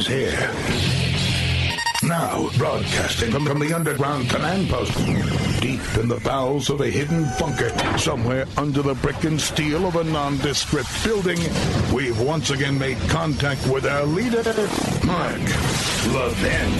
here. Now, broadcasting from the underground command post, deep in the bowels of a hidden bunker, somewhere under the brick and steel of a nondescript building, we've once again made contact with our leader, Mark Levin.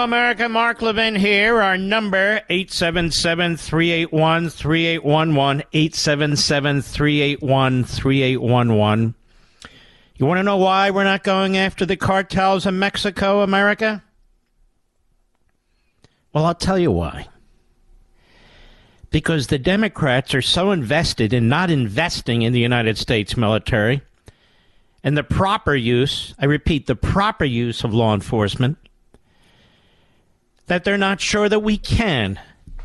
America, Mark Levin here. Our number, 877-381-3811, 877-381-3811. You want to know why we're not going after the cartels in Mexico, America? Well, I'll tell you why. Because the Democrats are so invested in not investing in the United States military and the proper use, I repeat, the proper use of law enforcement, that they're not sure that we can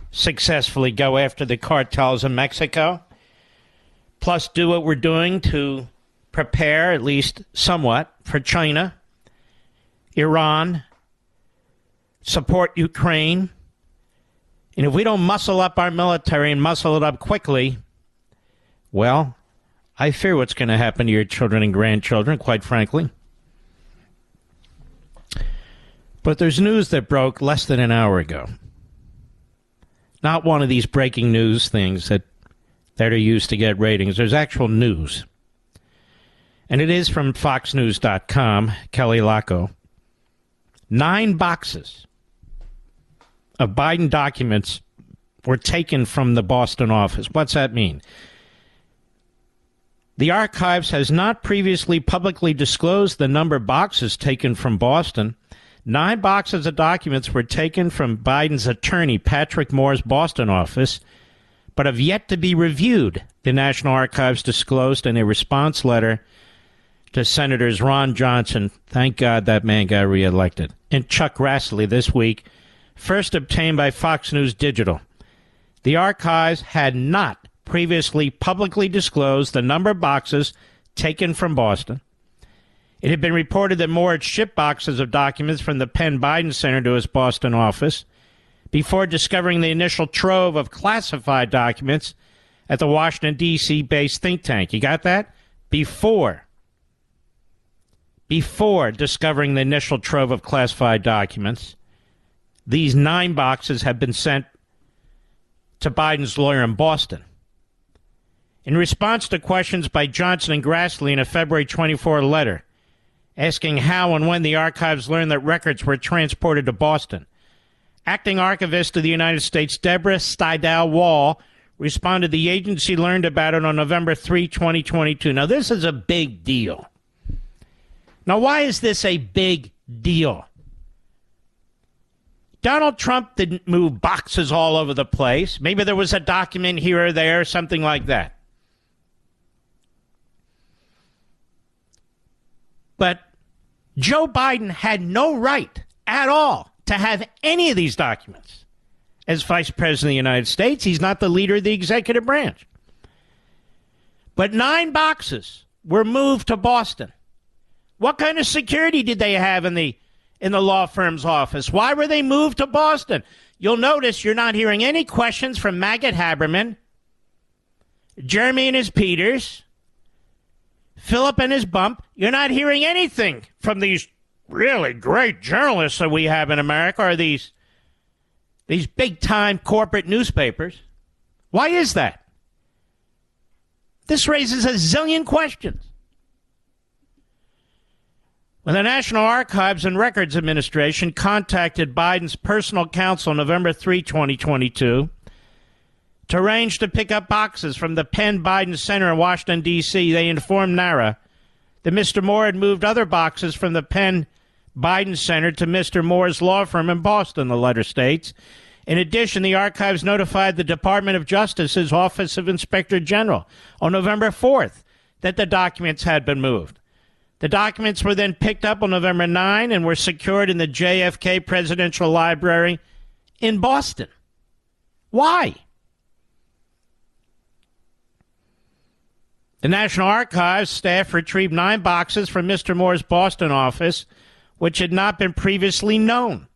successfully go after the cartels in Mexico, plus do what we're doing to prepare, at least somewhat, for China, Iran, support Ukraine. And if we don't muscle up our military and muscle it up quickly, well, I fear what's going to happen to your children and grandchildren, quite frankly. But there's news that broke less than an hour ago. Not one of these breaking news things that are used to get ratings. There's actual news. And it is from FoxNews.com, Kelly Laco. 9 boxes of Biden documents were taken from the Boston office. What's that mean? The archives has not previously publicly disclosed the number of boxes taken from Boston. 9 boxes of documents were taken from Biden's attorney, Patrick Moore's Boston office, but have yet to be reviewed, the National Archives disclosed in a response letter to Senators Ron Johnson, thank God that man got reelected, and Chuck Grassley this week, first obtained by Fox News Digital. The archives had not previously publicly disclosed the number of boxes taken from Boston. It had been reported that Moore had shipped boxes of documents from the Penn Biden Center to his Boston office before discovering the initial trove of classified documents at the Washington, D.C.-based think tank. You got that? Before discovering the initial trove of classified documents, these 9 boxes have been sent to Biden's lawyer in Boston. In response to questions by Johnson and Grassley in a February 24 letter, asking how and when the archives learned that records were transported to Boston, Acting Archivist of the United States Deborah Stidel-Wall responded the agency learned about it on November 3, 2022. Now, this is a big deal. Now, why is this a big deal? Donald Trump didn't move boxes all over the place. Maybe there was a document here or there, something like that. But Joe Biden had no right at all to have any of these documents. As Vice President of the United States, he's not the leader of the executive branch. But 9 boxes were moved to Boston. What kind of security did they have in the law firm's office? Why were they moved to Boston? You'll notice you're not hearing any questions from Maggot Haberman, Jeremy and his Peters, Philip and his Bump. You're not hearing anything from these really great journalists that we have in America are these big-time corporate newspapers. Why is that? This raises a zillion questions. When the National Archives and Records Administration contacted Biden's personal counsel November 3, 2022, to arrange to pick up boxes from the Penn Biden Center in Washington, D.C., they informed NARA that Mr. Moore had moved other boxes from the Penn Biden Center to Mr. Moore's law firm in Boston, the letter states. In addition, the archives notified the Department of Justice's Office of Inspector General on November 4th that the documents had been moved. The documents were then picked up on November 9 and were secured in the JFK Presidential Library in Boston. Why? The National Archives staff retrieved 9 boxes from Mr. Moore's Boston office, which had not been previously known.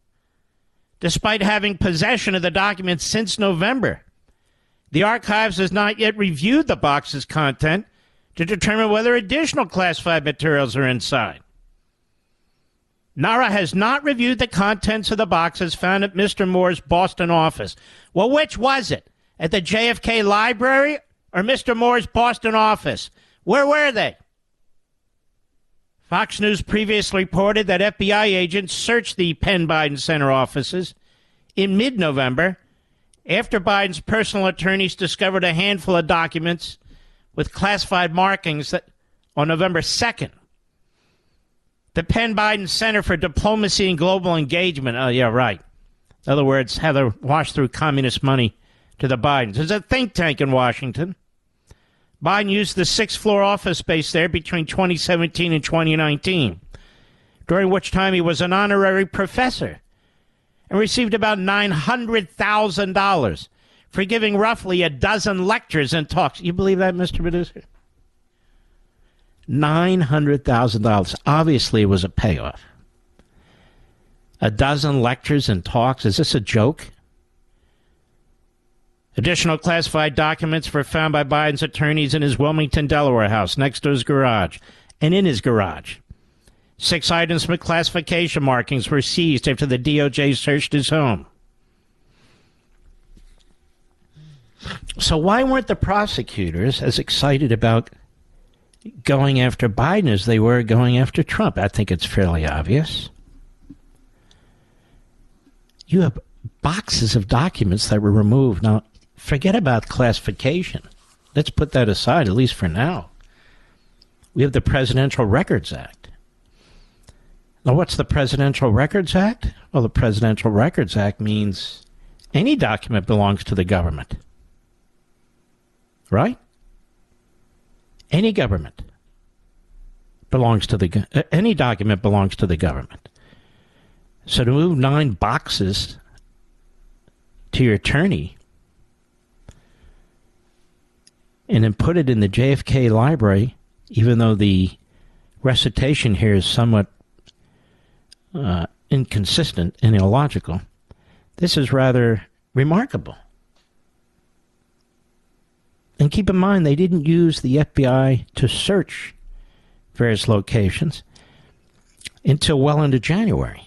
Despite having possession of the documents since November, the archives has not yet reviewed the box's content to determine whether additional classified materials are inside. NARA has not reviewed the contents of the boxes found at Mr. Moore's Boston office. Well, which was it? At the JFK Library or Mr. Moore's Boston office? Where were they? Fox News previously reported that FBI agents searched the Penn Biden Center offices in mid-November after Biden's personal attorneys discovered a handful of documents with classified markings that on November 2nd. The Penn Biden Center for Diplomacy and Global Engagement, oh yeah, right. In other words, how they wash through communist money to the Bidens. There's a think tank in Washington. Biden used the 6th floor office space there between 2017 and 2019, during which time he was an honorary professor and received about $900,000 for giving roughly a dozen lectures and talks. You believe that, Mr. Producer? $900,000. Obviously, it was a payoff. A dozen lectures and talks. Is this a joke? Additional classified documents were found by Biden's attorneys in his Wilmington, Delaware house next to his garage and in his garage. 6 items with classification markings were seized after the DOJ searched his home. So why weren't the prosecutors as excited about going after Biden as they were going after Trump? I think it's fairly obvious. You have boxes of documents that were removed. Now, forget about classification. Let's put that aside, at least for now. We have the Presidential Records Act. Now, what's the Presidential Records Act? Well, the Presidential Records Act means any document belongs to the government. Right? Any government belongs to any document belongs to the government. So to move 9 boxes to your attorney and then put it in the JFK library, even though the recitation here is somewhat inconsistent and illogical, this is rather remarkable. And keep in mind, they didn't use the FBI to search various locations until well into January.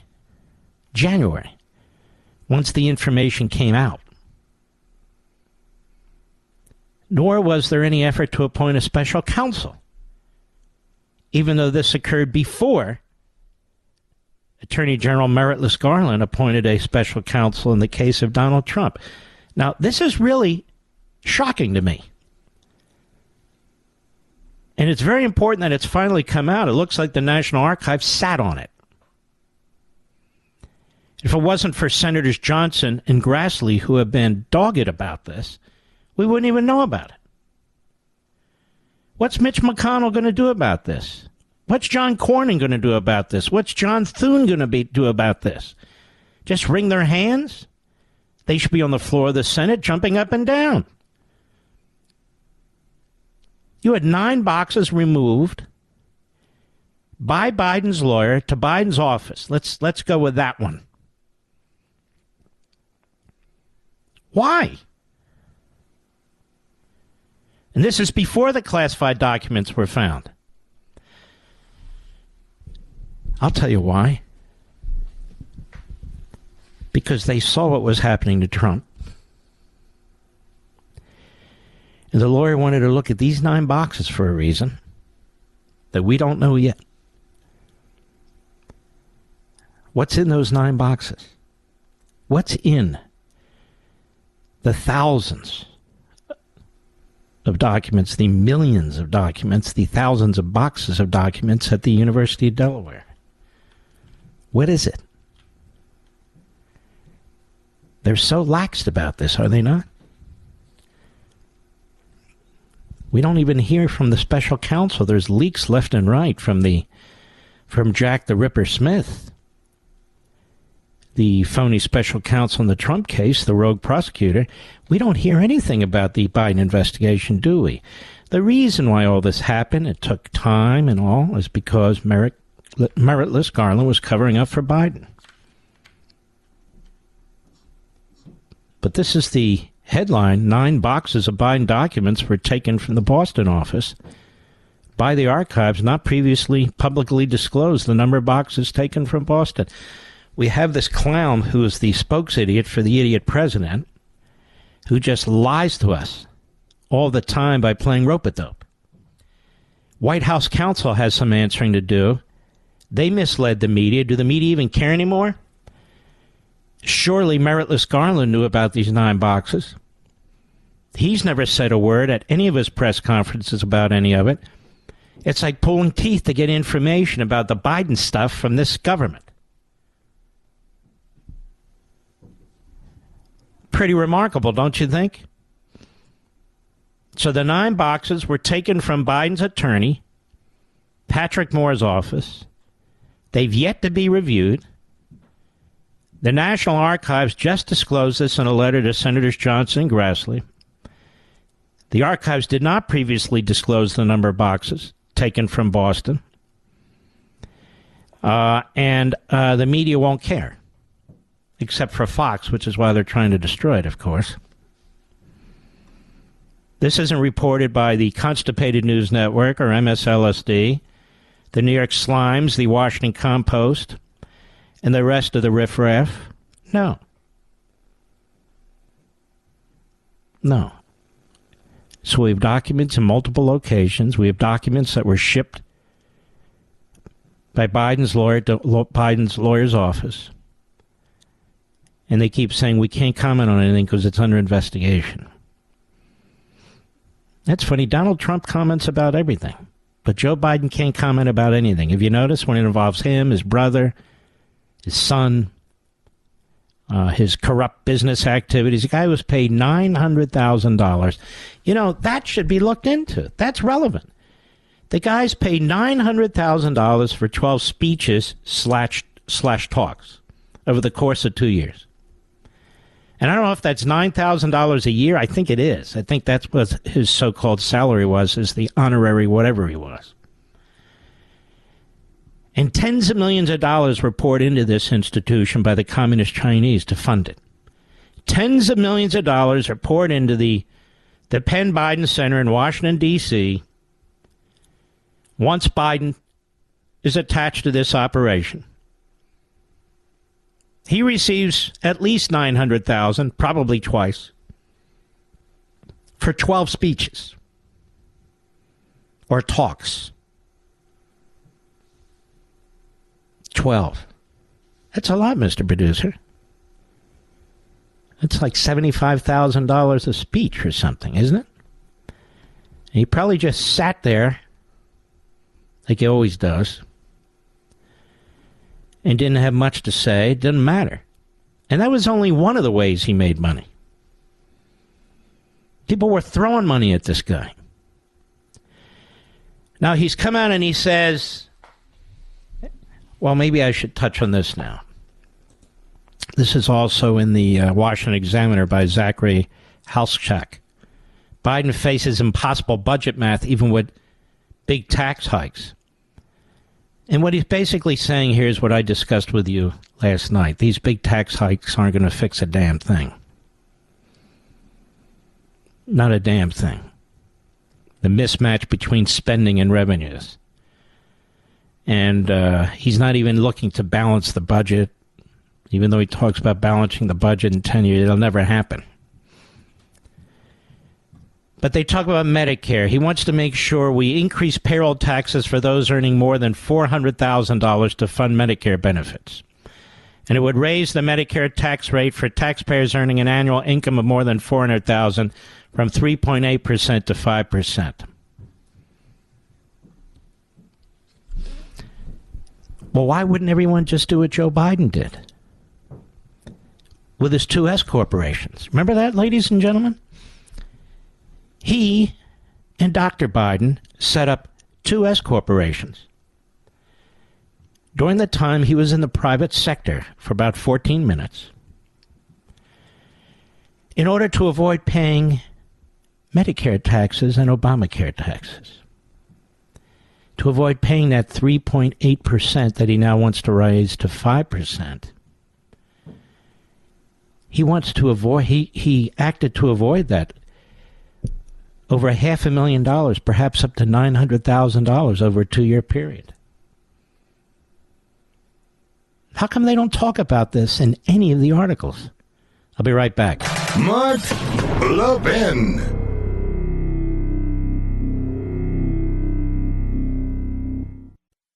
Once the information came out. Nor was there any effort to appoint a special counsel, even though this occurred before Attorney General Meritless Garland appointed a special counsel in the case of Donald Trump. Now, this is really shocking to me. And it's very important that it's finally come out. It looks like the National Archives sat on it. If it wasn't for Senators Johnson and Grassley, who have been dogged about this, we wouldn't even know about it. What's Mitch McConnell going to do about this? What's John Cornyn going to do about this? What's John Thune going to do about this? Just wring their hands? They should be on the floor of the Senate jumping up and down. You had 9 boxes removed by Biden's lawyer to Biden's office. Let's go with that one. Why? And this is before the classified documents were found. I'll tell you why. Because they saw what was happening to Trump. And the lawyer wanted to look at these 9 boxes for a reason that we don't know yet. What's in those 9 boxes? What's in the thousands of documents, the millions of documents, the thousands of boxes of documents at the University of Delaware? What is it? They're so laxed about this, are they not? We don't even hear from the special counsel. There's leaks left and right from Jack the Ripper Smith, the phony special counsel in the Trump case, the rogue prosecutor. We don't hear anything about the Biden investigation, do we? The reason why all this happened, it took time and all, is because meritless Garland was covering up for Biden. But this is the headline: 9 boxes of Biden documents were taken from the Boston office by the archives, not previously publicly disclosed. The number of boxes taken from Boston. We have this clown who is the spokes idiot for the idiot president, who just lies to us all the time by playing rope-a-dope. White House counsel has some answering to do. They misled the media. Do the media even care anymore? Surely meritless Garland knew about these 9 boxes. He's never said a word at any of his press conferences about any of it. It's like pulling teeth to get information about the Biden stuff from this government. Pretty remarkable, don't you think? So the 9 boxes were taken from Biden's attorney, Patrick Moore's office. They've yet to be reviewed. The National Archives just disclosed this in a letter to Senators Johnson and Grassley. The archives did not previously disclose the number of boxes taken from Boston. And the media won't care, except for Fox, which is why they're trying to destroy it, of course. This isn't reported by the Constipated News Network or MSLSD, the New York Slimes, the Washington Compost, and the rest of the riffraff. No. No. So we have documents in multiple locations. We have documents that were shipped by Biden's lawyer to Biden's lawyer's office. And they keep saying we can't comment on anything because it's under investigation. That's funny. Donald Trump comments about everything, but Joe Biden can't comment about anything. If you notice, when it involves him, his brother, his son, his corrupt business activities, the guy was paid $900,000. You know, that should be looked into. That's relevant. The guy's paid $900,000 for 12 speeches slash talks over the course of 2 years. And I don't know if that's $9,000 a year. I think it is. I think that's what his so-called salary was, is the honorary whatever he was. And tens of millions of dollars were poured into this institution by the Communist Chinese to fund it. Tens of millions of dollars are poured into the Penn Biden Center in Washington, D.C. once Biden is attached to this operation. He receives at least $900,000, probably twice, for 12 speeches or talks. 12. That's a lot, Mr. Producer. It's like $75,000 a speech or something, isn't it? And he probably just sat there, like he always does, and didn't have much to say. It didn't matter. And that was only one of the ways he made money. People were throwing money at this guy. Now he's come out and he says, well, maybe I should touch on this now. This is also in the Washington Examiner by Zachary Halschak. Biden faces impossible budget math even with big tax hikes. And what he's basically saying here is what I discussed with you last night. These big tax hikes aren't going to fix a damn thing. Not a damn thing. The mismatch between spending and revenues. And he's not even looking to balance the budget. Even though he talks about balancing the budget in 10 years, it'll never happen. But they talk about Medicare. He wants to make sure we increase payroll taxes for those earning more than $400,000 to fund Medicare benefits. And it would raise the Medicare tax rate for taxpayers earning an annual income of more than $400,000 from 3.8% to 5%. Well, why wouldn't everyone just do what Joe Biden did with his two S corporations? Remember that, ladies and gentlemen? He and Dr. Biden set up two S corporations during the time he was in the private sector for about 14 minutes in order to avoid paying Medicare taxes and Obamacare taxes, to avoid paying that 3.8% that he now wants to raise to 5%. He wants to avoid, he acted to avoid that. Over $500,000, perhaps up to $900,000 over a 2-year period. How come they don't talk about this in any of the articles? I'll be right back. Mark Levin.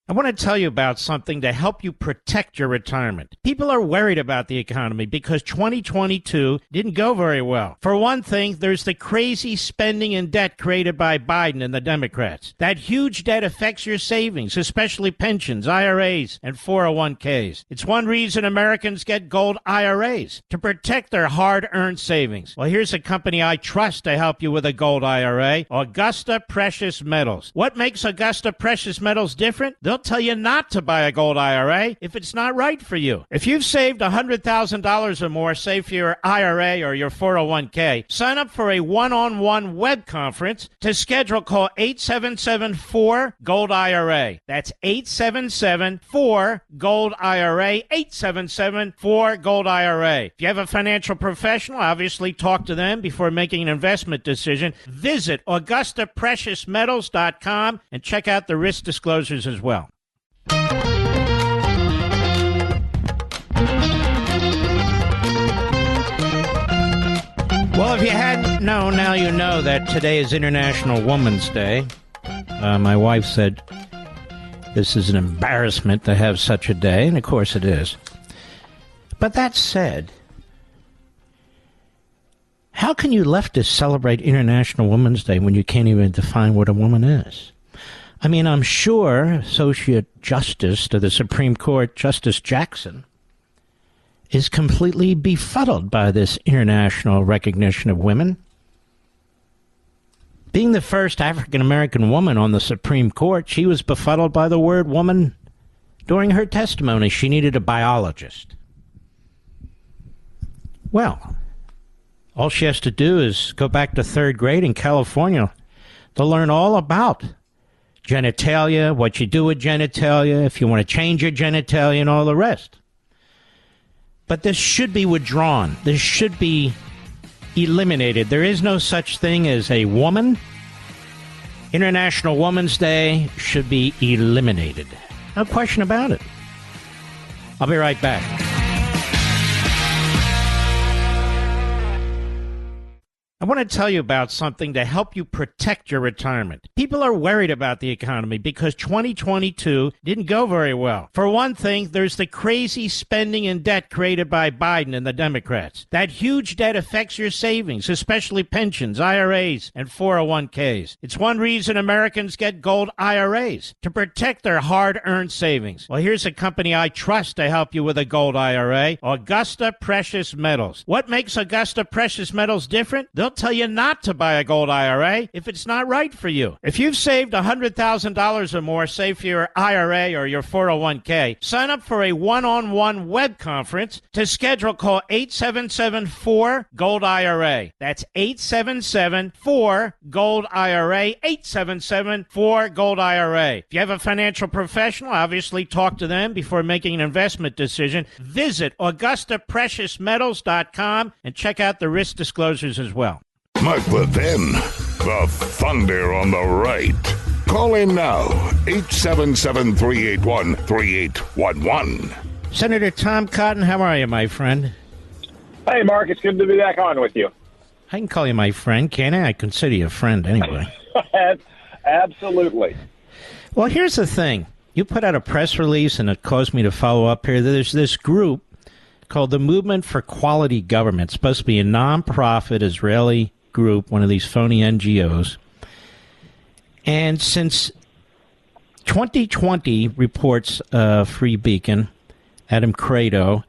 I want to tell you about something to help you protect your retirement. People are worried about the economy because 2022 didn't go very well. For one thing, there's the crazy spending and debt created by Biden and the Democrats. That huge debt affects your savings, especially pensions, IRAs, and 401ks. It's one reason Americans get gold IRAs, to protect their hard-earned savings. Well, here's a company I trust to help you with a gold IRA, Augusta Precious Metals. What makes Augusta Precious Metals different? They'll tell you not to buy a gold IRA if it's not right for you. If you've saved $100,000 or more, say for your IRA or your 401k, sign up for a one-on-one web conference. To schedule, call 877-4-GOLD-IRA. That's 877-4-GOLD-IRA, 877-4-GOLD-IRA. If you have a financial professional, obviously talk to them before making an investment decision. Visit AugustaPreciousMetals.com and check out the risk disclosures as well. Well, if you hadn't known, now you know that today is International Women's Day. My wife said this is an embarrassment to have such a day, and of course it is. But that said, how can you leftists celebrate International Women's Day when you can't even define what a woman is? I mean, I'm sure Associate Justice to the Supreme Court, Justice Jackson, is completely befuddled by this international recognition of women. Being the first African-American woman on the Supreme Court, she was befuddled by the word woman during her testimony. She needed a biologist. Well, all she has to do is go back to third grade in California to learn all about genitalia, what you do with genitalia, if you want to change your genitalia, and all the rest. But this should be withdrawn. This should be eliminated. There is no such thing as a woman. International Women's Day should be eliminated. No question about it. I'll be right back. I want to tell you about something to help you protect your retirement. People are worried about the economy because 2022 didn't go very well. For one thing, there's the crazy spending and debt created by Biden and the Democrats. That huge debt affects your savings, especially pensions, IRAs, and 401ks. It's one reason Americans get gold IRAs, to protect their hard-earned savings. Well, here's a company I trust to help you with a gold IRA, Augusta Precious Metals. What makes Augusta Precious Metals different? They'll tell you not to buy a gold IRA if it's not right for you. If you've saved $100,000 or more, say for your IRA or your 401k, sign up for a one-on-one web conference. To schedule, call 877-4-GOLD-IRA. That's 877-4-GOLD-IRA, 877-4-GOLD-IRA. If you have a financial professional, obviously talk to them before making an investment decision. Visit AugustaPreciousMetals.com and check out the risk disclosures as well. Mark Levin, the thunder on the right. Call in now, 877-381-3811. Senator Tom Cotton, how are you, my friend? Hey, Mark, it's good to be back on with you. I can call you my friend, can't I? I consider you a friend anyway. Absolutely. Well, here's the thing. You put out a press release, and it caused me to follow up here. There's this group called the Movement for Quality Government. It's supposed to be a non-profit Israeli group, one of these phony NGOs. And since 2020, reports Free Beacon, Adam Credo,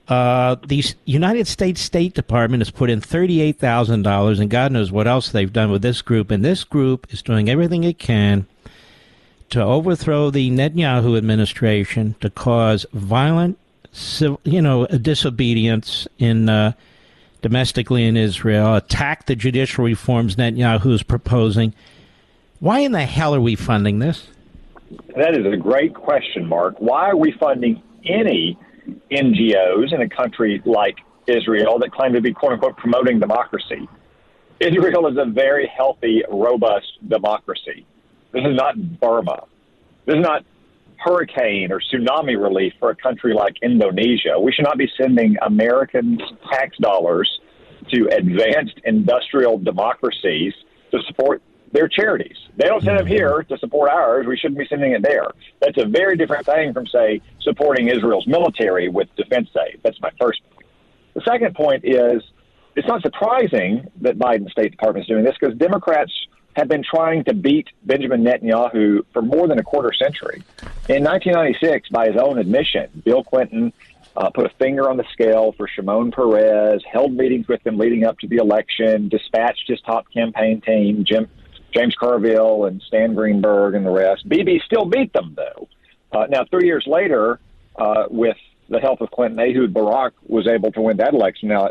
the United States State Department has put in $38,000, and God knows what else they've done with this group. And this group is doing everything it can to overthrow the Netanyahu administration, to cause violent, disobedience in domestically in Israel, attack the judicial reforms Netanyahu is proposing. Why in the hell are we funding this? That is a great question, Mark. Why are we funding any NGOs in a country like Israel that claim to be, quote-unquote, promoting democracy? Israel is a very healthy, robust democracy. This is not Burma. This is not hurricane or tsunami relief for a country like Indonesia. We should not be sending American tax dollars to advanced industrial democracies to support their charities. They don't send them here to support ours. We shouldn't be sending it there. That's a very different thing from, say, supporting Israel's military with defense aid. That's my first point. The second point is it's not surprising that Biden's State Department is doing this, because Democrats have been trying to beat Benjamin Netanyahu for more than a quarter century. In 1996, by his own admission, Bill Clinton put a finger on the scale for Shimon Peres, held meetings with him leading up to the election, dispatched his top campaign team, James Carville and Stan Greenberg and the rest. Bibi still beat them, though. Now, 3 years later, with the help of Clinton, Ehud Barak was able to win that election. Now,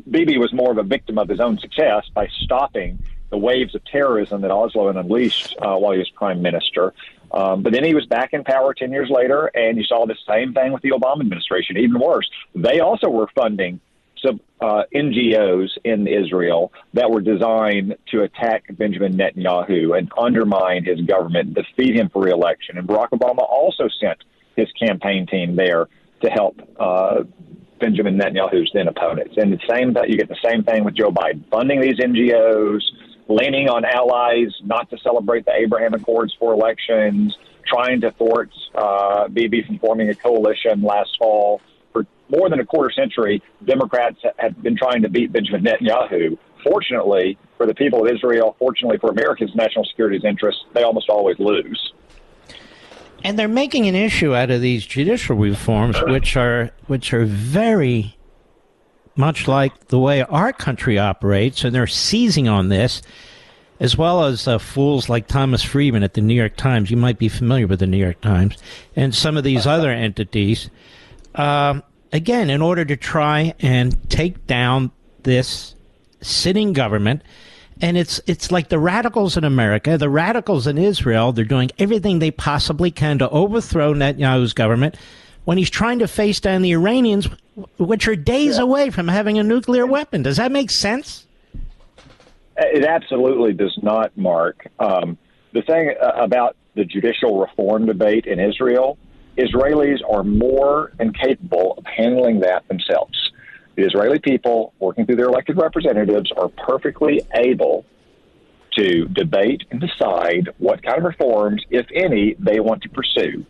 Bibi was more of a victim of his own success by stopping the waves of terrorism that Oslo had unleashed while he was prime minister. But then he was back in power 10 years later, and you saw the same thing with the Obama administration, even worse. They also were funding some NGOs in Israel that were designed to attack Benjamin Netanyahu and undermine his government, defeat him for re-election. And Barack Obama also sent his campaign team there to help Benjamin Netanyahu's then opponents. And the same, you get the same thing with Joe Biden, funding these NGOs, leaning on allies not to celebrate the Abraham Accords for elections, trying to thwart Bibi from forming a coalition last fall. For more than a quarter century, Democrats have been trying to beat Benjamin Netanyahu. Fortunately for the people of Israel, fortunately for America's national security interests, they almost always lose. And they're making an issue out of these judicial reforms, which are very much like the way our country operates, and they're seizing on this, as well as fools like Thomas Friedman at the New York Times. You might be familiar with the New York Times, and some of these other entities. Again, in order to try and take down this sitting government. And it's like the radicals in America, the radicals in Israel, they're doing everything they possibly can to overthrow Netanyahu's government when he's trying to face down the Iranians, which are days away from having a nuclear weapon. Does that make sense? It absolutely does not, Mark. The thing about the judicial reform debate in Israel, Israelis are more than capable of handling that themselves. The Israeli people, working through their elected representatives, are perfectly able to debate and decide what kind of reforms, if any, they want to pursue.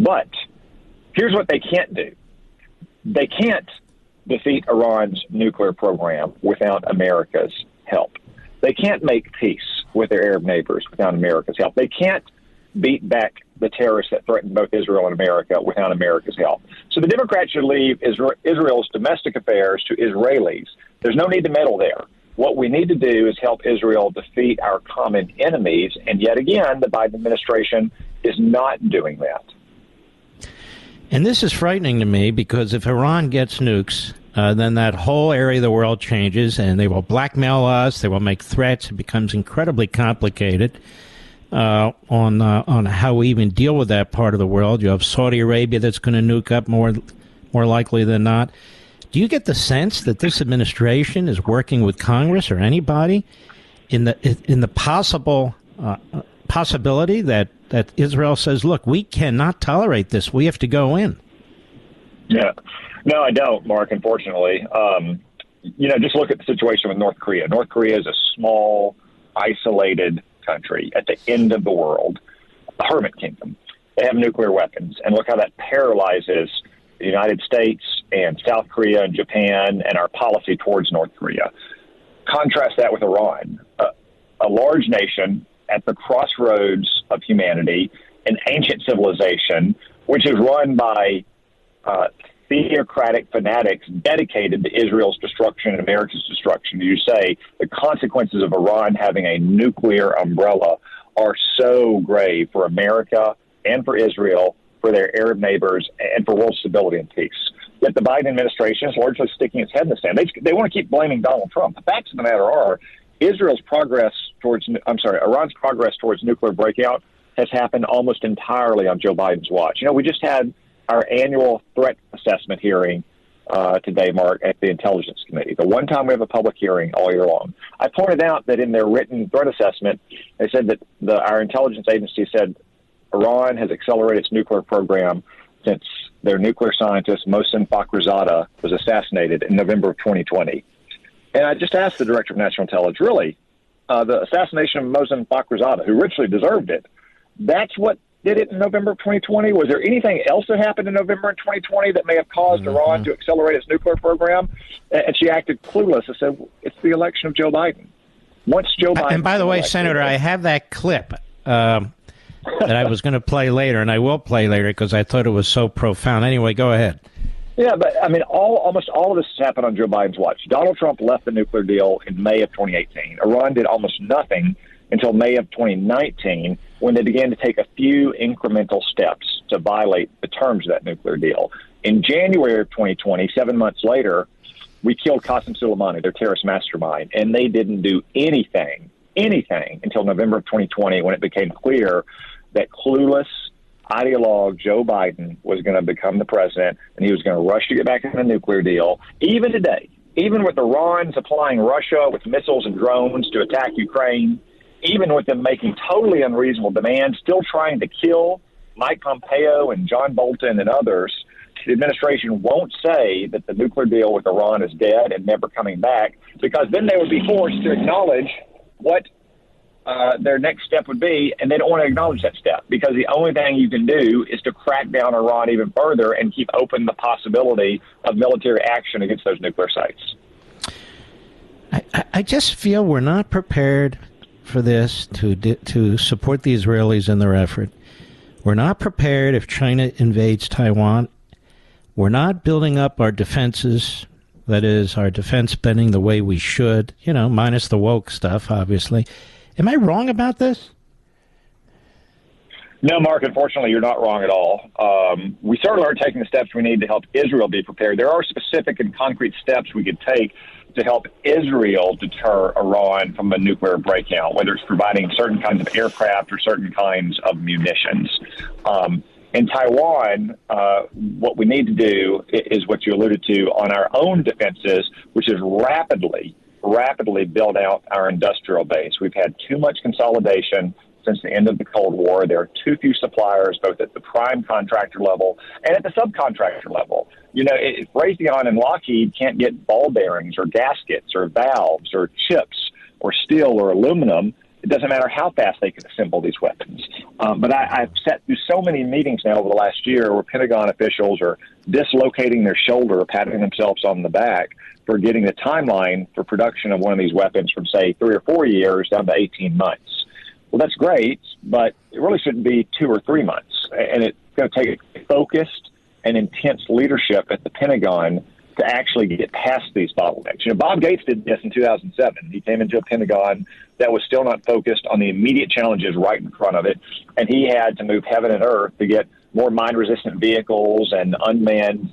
But here's what they can't do. They can't defeat Iran's nuclear program without America's help. They can't make peace with their Arab neighbors without America's help. They can't beat back the terrorists that threaten both Israel and America without America's help. So the Democrats should leave Israel's domestic affairs to Israelis. There's no need to meddle there. What we need to do is help Israel defeat our common enemies, and yet again, the Biden administration is not doing that. And this is frightening to me, because if Iran gets nukes, then that whole area of the world changes, and they will blackmail us, they will make threats. It becomes incredibly complicated. On how we even deal with that part of the world. You have Saudi Arabia that's going to nuke up more likely than not. Do you get the sense that this administration is working with Congress or anybody in the possible possibility that Israel says, look, we cannot tolerate this. We have to go in? Yeah. No, I don't, Mark, unfortunately. Just look at the situation with North Korea. North Korea is a small, isolated country at the end of the world, a hermit kingdom. They have nuclear weapons. And look how that paralyzes the United States and South Korea and Japan and our policy towards North Korea. Contrast that with Iran, a large nation at the crossroads of humanity, an ancient civilization, which is run by theocratic fanatics dedicated to Israel's destruction and America's destruction. You say the consequences of Iran having a nuclear umbrella are so grave for America and for Israel, for their Arab neighbors, and for world stability and peace. Yet the Biden administration is largely sticking its head in the sand. They want to keep blaming Donald Trump. The facts of the matter are, Iran's progress towards nuclear breakout has happened almost entirely on Joe Biden's watch. We just had our annual threat assessment hearing today, Mark, at the Intelligence Committee, the one time we have a public hearing all year long. I pointed out that in their written threat assessment, they said that our intelligence agency said Iran has accelerated its nuclear program since their nuclear scientist, Mohsen Fakhrizadeh, was assassinated in November of 2020. And I just asked the Director of National Intelligence, really, the assassination of Mohsen Fakhrizadeh, who richly deserved it, that's what did it in November of 2020? Was there anything else that happened in November of 2020 that may have caused Iran to accelerate its nuclear program? And she acted clueless and said, it's the election of Joe Biden. Once Joe Biden... And by the way, Senator, I have that clip that I was going to play later, and I will play later because I thought it was so profound. Anyway, go ahead. Yeah, but I mean, almost all of this has happened on Joe Biden's watch. Donald Trump left the nuclear deal in May of 2018. Iran did almost nothing until May of 2019, when they began to take a few incremental steps to violate the terms of that nuclear deal. In January of 2020, 7 months later, we killed Qasem Soleimani, their terrorist mastermind, and they didn't do anything until November of 2020, when it became clear that clueless ideologue Joe Biden was going to become the president, and he was going to rush to get back in the nuclear deal. Even today, even with Iran supplying Russia with missiles and drones to attack Ukraine, even with them making totally unreasonable demands, still trying to kill Mike Pompeo and John Bolton and others, the administration won't say that the nuclear deal with Iran is dead and never coming back, because then they would be forced to acknowledge what their next step would be, and they don't want to acknowledge that step, because the only thing you can do is to crack down Iran even further and keep open the possibility of military action against those nuclear sites. I just feel we're not prepared for this to support the Israelis in their effort. We're not prepared if China invades Taiwan. We're not building up our defenses, that is, our defense spending the way we should, minus the woke stuff, obviously. Am I wrong about this? No, Mark, unfortunately, you're not wrong at all. We certainly are taking the steps we need to help Israel be prepared. There are specific and concrete steps we could take to help Israel deter Iran from a nuclear breakout, whether it's providing certain kinds of aircraft or certain kinds of munitions. In Taiwan, what we need to do is what you alluded to on our own defenses, which is rapidly build out our industrial base. We've had too much consolidation since the end of the Cold War. There are too few suppliers, both at the prime contractor level and at the subcontractor level. Raytheon and Lockheed can't get ball bearings or gaskets or valves or chips or steel or aluminum. It doesn't matter how fast they can assemble these weapons. But I've sat through so many meetings now over the last year where Pentagon officials are dislocating their shoulder, patting themselves on the back for getting the timeline for production of one of these weapons from, say, 3 or 4 years down to 18 months. Well, that's great, but it really shouldn't be 2 or 3 months. And it's going to take a focused and intense leadership at the Pentagon to actually get past these bottlenecks. Bob Gates did this in 2007. He came into a Pentagon that was still not focused on the immediate challenges right in front of it, and he had to move heaven and earth to get more mine-resistant vehicles and unmanned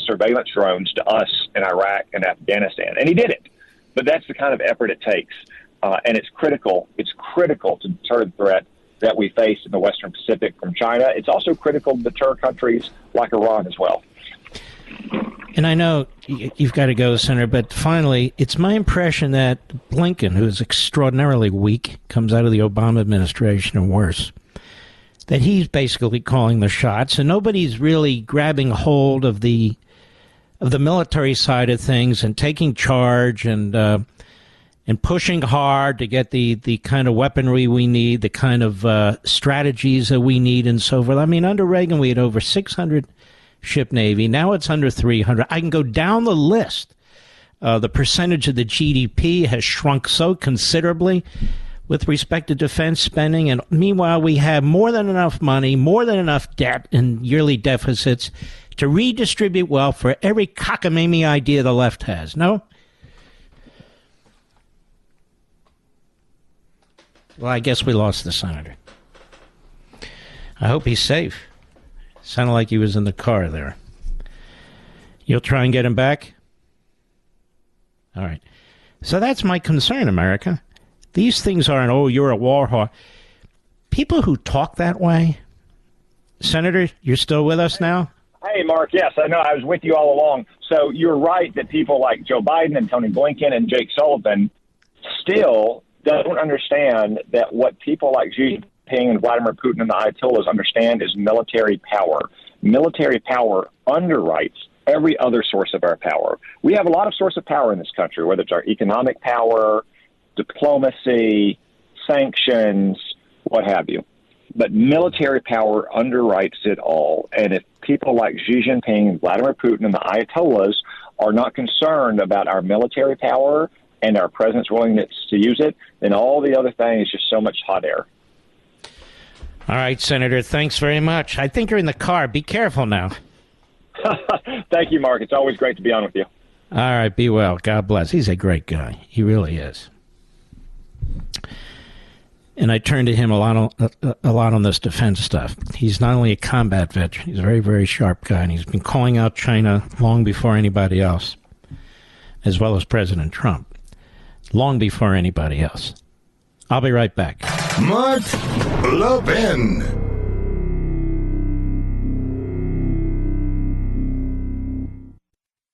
surveillance drones to us in Iraq and Afghanistan. And he did it. But that's the kind of effort it takes. And it's critical. It's critical to deter the threat that we face in the Western Pacific from China. It's also critical to deter countries like Iran as well. And I know you've got to go, Senator, but finally, it's my impression that Blinken, who is extraordinarily weak, comes out of the Obama administration and worse, that he's basically calling the shots, and nobody's really grabbing hold of the military side of things and taking charge and pushing hard to get the kind of weaponry we need, the kind of strategies that we need, and so forth. I mean, under Reagan, we had over 600 ship Navy. Now it's under 300. I can go down the list. The percentage of the GDP has shrunk so considerably with respect to defense spending. And meanwhile, we have more than enough money, more than enough debt and yearly deficits to redistribute wealth for every cockamamie idea the left has. No? Well, I guess we lost the senator. I hope he's safe. Sounded like he was in the car there. You'll try and get him back? All right. So that's my concern, America. These things aren't, oh, you're a war whore. People who talk that way. Senator, you're still with us now? Hey, Mark, yes, I know. I was with you all along. So you're right that people like Joe Biden and Tony Blinken and Jake Sullivan still don't understand that what people like Xi Jinping and Vladimir Putin and the Ayatollahs understand is military power. Military power underwrites every other source of our power. We have a lot of source of power in this country, whether it's our economic power, diplomacy, sanctions, what have you. But military power underwrites it all. And if people like Xi Jinping and Vladimir Putin and the Ayatollahs are not concerned about our military power and our president's willingness to use it, then all the other things is just so much hot air. All right, Senator, thanks very much. I think you're in the car. Be careful now. Thank you, Mark. It's always great to be on with you. All right, be well. God bless. He's a great guy. He really is. And I turn to him a lot on this defense stuff. He's not only a combat veteran, he's a very, very sharp guy, and he's been calling out China long before anybody else, as well as President Trump, long before anybody else. I'll be right back. Mark Levin.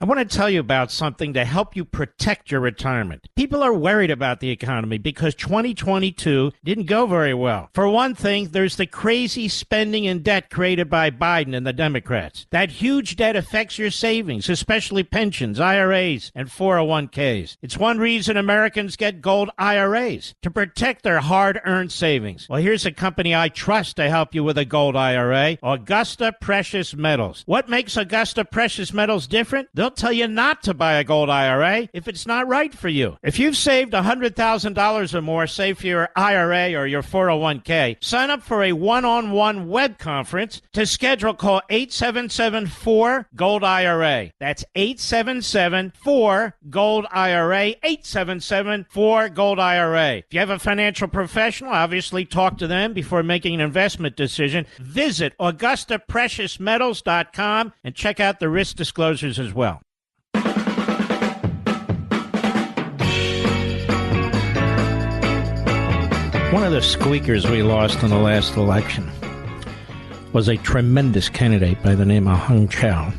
I want to tell you about something to help you protect your retirement. People are worried about the economy because 2022 didn't go very well. For one thing, there's the crazy spending and debt created by Biden and the Democrats. That huge debt affects your savings, especially pensions, IRAs, and 401ks. It's one reason Americans get gold IRAs, to protect their hard-earned savings. Well, here's a company I trust to help you with a gold IRA, Augusta Precious Metals. What makes Augusta Precious Metals different? They'll tell you not to buy a gold IRA if it's not right for you. If you've saved $100,000 or more, say for your IRA or your 401k, sign up for a one-on-one web conference. To schedule, call 877-4-GOLD-IRA. That's 877-4-GOLD-IRA, 877-4-GOLD-IRA. If you have a financial professional, obviously talk to them before making an investment decision. Visit AugustaPreciousMetals.com and check out the risk disclosures as well. One of the squeakers we lost in the last election was a tremendous candidate by the name of Hung Chow.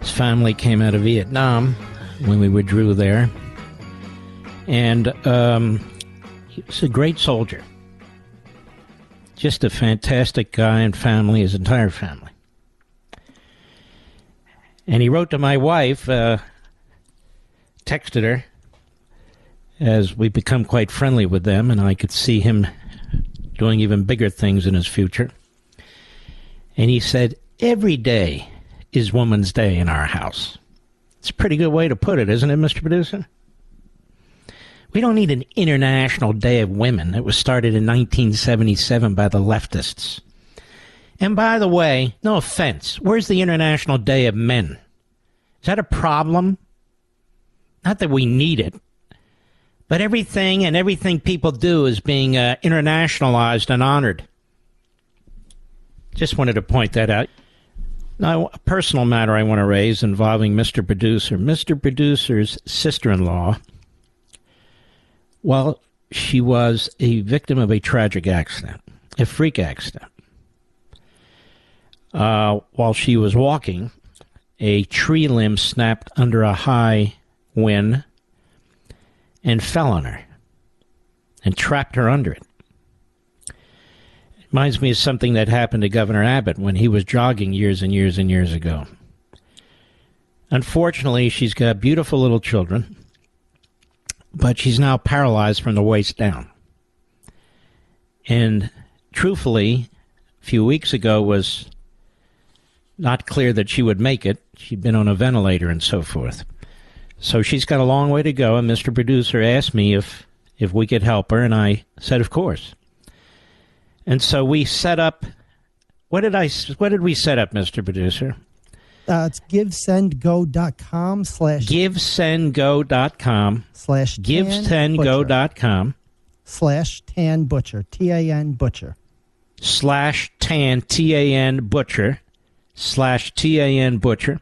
His family came out of Vietnam when we withdrew there, and he was a great soldier. Just a fantastic guy and family, his entire family. And he wrote to my wife, texted her, as we become quite friendly with them, and I could see him doing even bigger things in his future. And he said, every day is Woman's Day in our house. It's a pretty good way to put it, isn't it, Mr. Producer? We don't need an International Day of Women. It was started in 1977 by the leftists. And by the way, no offense, where's the International Day of Men? Is that a problem? Not that we need it. But everything people do is being internationalized and honored. Just wanted to point that out. Now, a personal matter I want to raise involving Mr. Producer. Mr. Producer's sister-in-law, well, she was a victim of a tragic accident, a freak accident. While she was walking a tree limb snapped under a high wind and fell on her and trapped her under it. It reminds me of something that happened to Governor Abbott when he was jogging years and years and years ago. Unfortunately, she's got beautiful little children, but she's now paralyzed from the waist down. And truthfully, a few weeks ago was not clear that she would make it. She'd been on a ventilator and so forth. So she's got a long way to go, and Mr. Producer asked me if we could help her, and I said, of course. And so we set up, what did we set up, Mr. Producer? It's givesendgo.com / givesendgo.com / givesendgo.com /tan butcher, TAN butcher. /tan, TAN butcher /TAN butcher.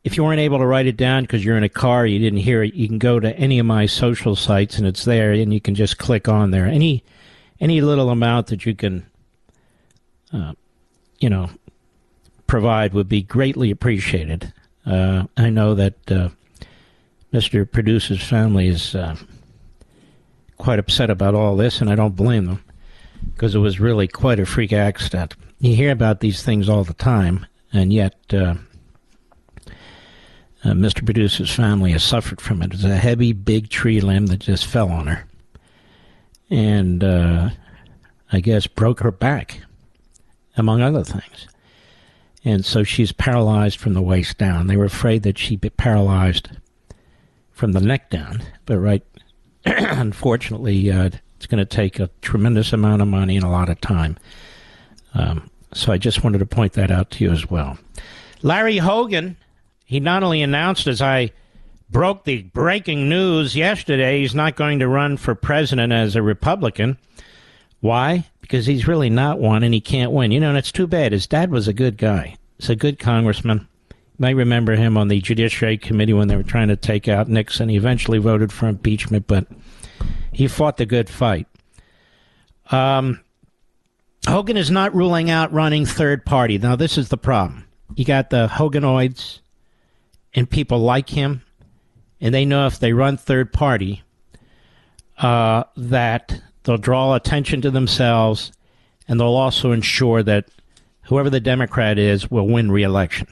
If you weren't able to write it down because you're in a car, you didn't hear it, you can go to any of my social sites and it's there, and you can just click on there. Any little amount that you can, provide would be greatly appreciated. I know that Mr. Producer's family is quite upset about all this, and I don't blame them, because it was really quite a freak accident. You hear about these things all the time, and yet Mr. Producer's family has suffered from it. It was a heavy, big tree limb that just fell on her, and I guess broke her back, among other things. And so she's paralyzed from the waist down. They were afraid that she'd be paralyzed from the neck down, but unfortunately, it's going to take a tremendous amount of money and a lot of time. So I just wanted to point that out to you as well. Larry Hogan, he not only announced, as I broke the breaking news yesterday, he's not going to run for president as a Republican. Why? Because he's really not one and he can't win. And it's too bad. His dad was a good guy. He's a good congressman. You might remember him on the Judiciary Committee when they were trying to take out Nixon. He eventually voted for impeachment, but he fought the good fight. Hogan is not ruling out running third party. Now, this is the problem. You got the Hoganoids and people like him, and they know if they run third party that they'll draw attention to themselves, and they'll also ensure that whoever the Democrat is will win re-election.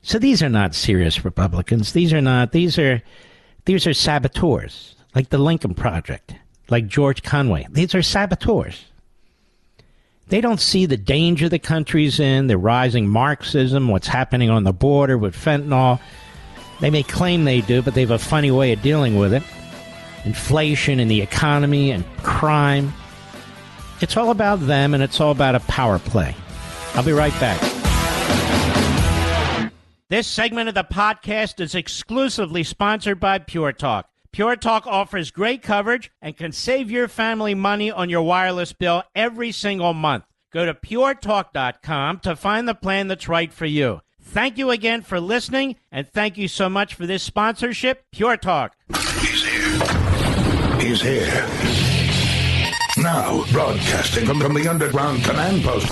So these are not serious Republicans. These are saboteurs, like the Lincoln Project, like George Conway. These are saboteurs. They don't see the danger the country's in, the rising Marxism, what's happening on the border with fentanyl. They may claim they do, but they have a funny way of dealing with it. Inflation and the economy and crime. It's all about them, and it's all about a power play. I'll be right back. This segment of the podcast is exclusively sponsored by Pure Talk. Pure Talk offers great coverage and can save your family money on your wireless bill every single month. Go to puretalk.com to find the plan that's right for you. Thank you again for listening, and thank you so much for this sponsorship, Pure Talk. He's here. He's here. Now, broadcasting from the underground command post,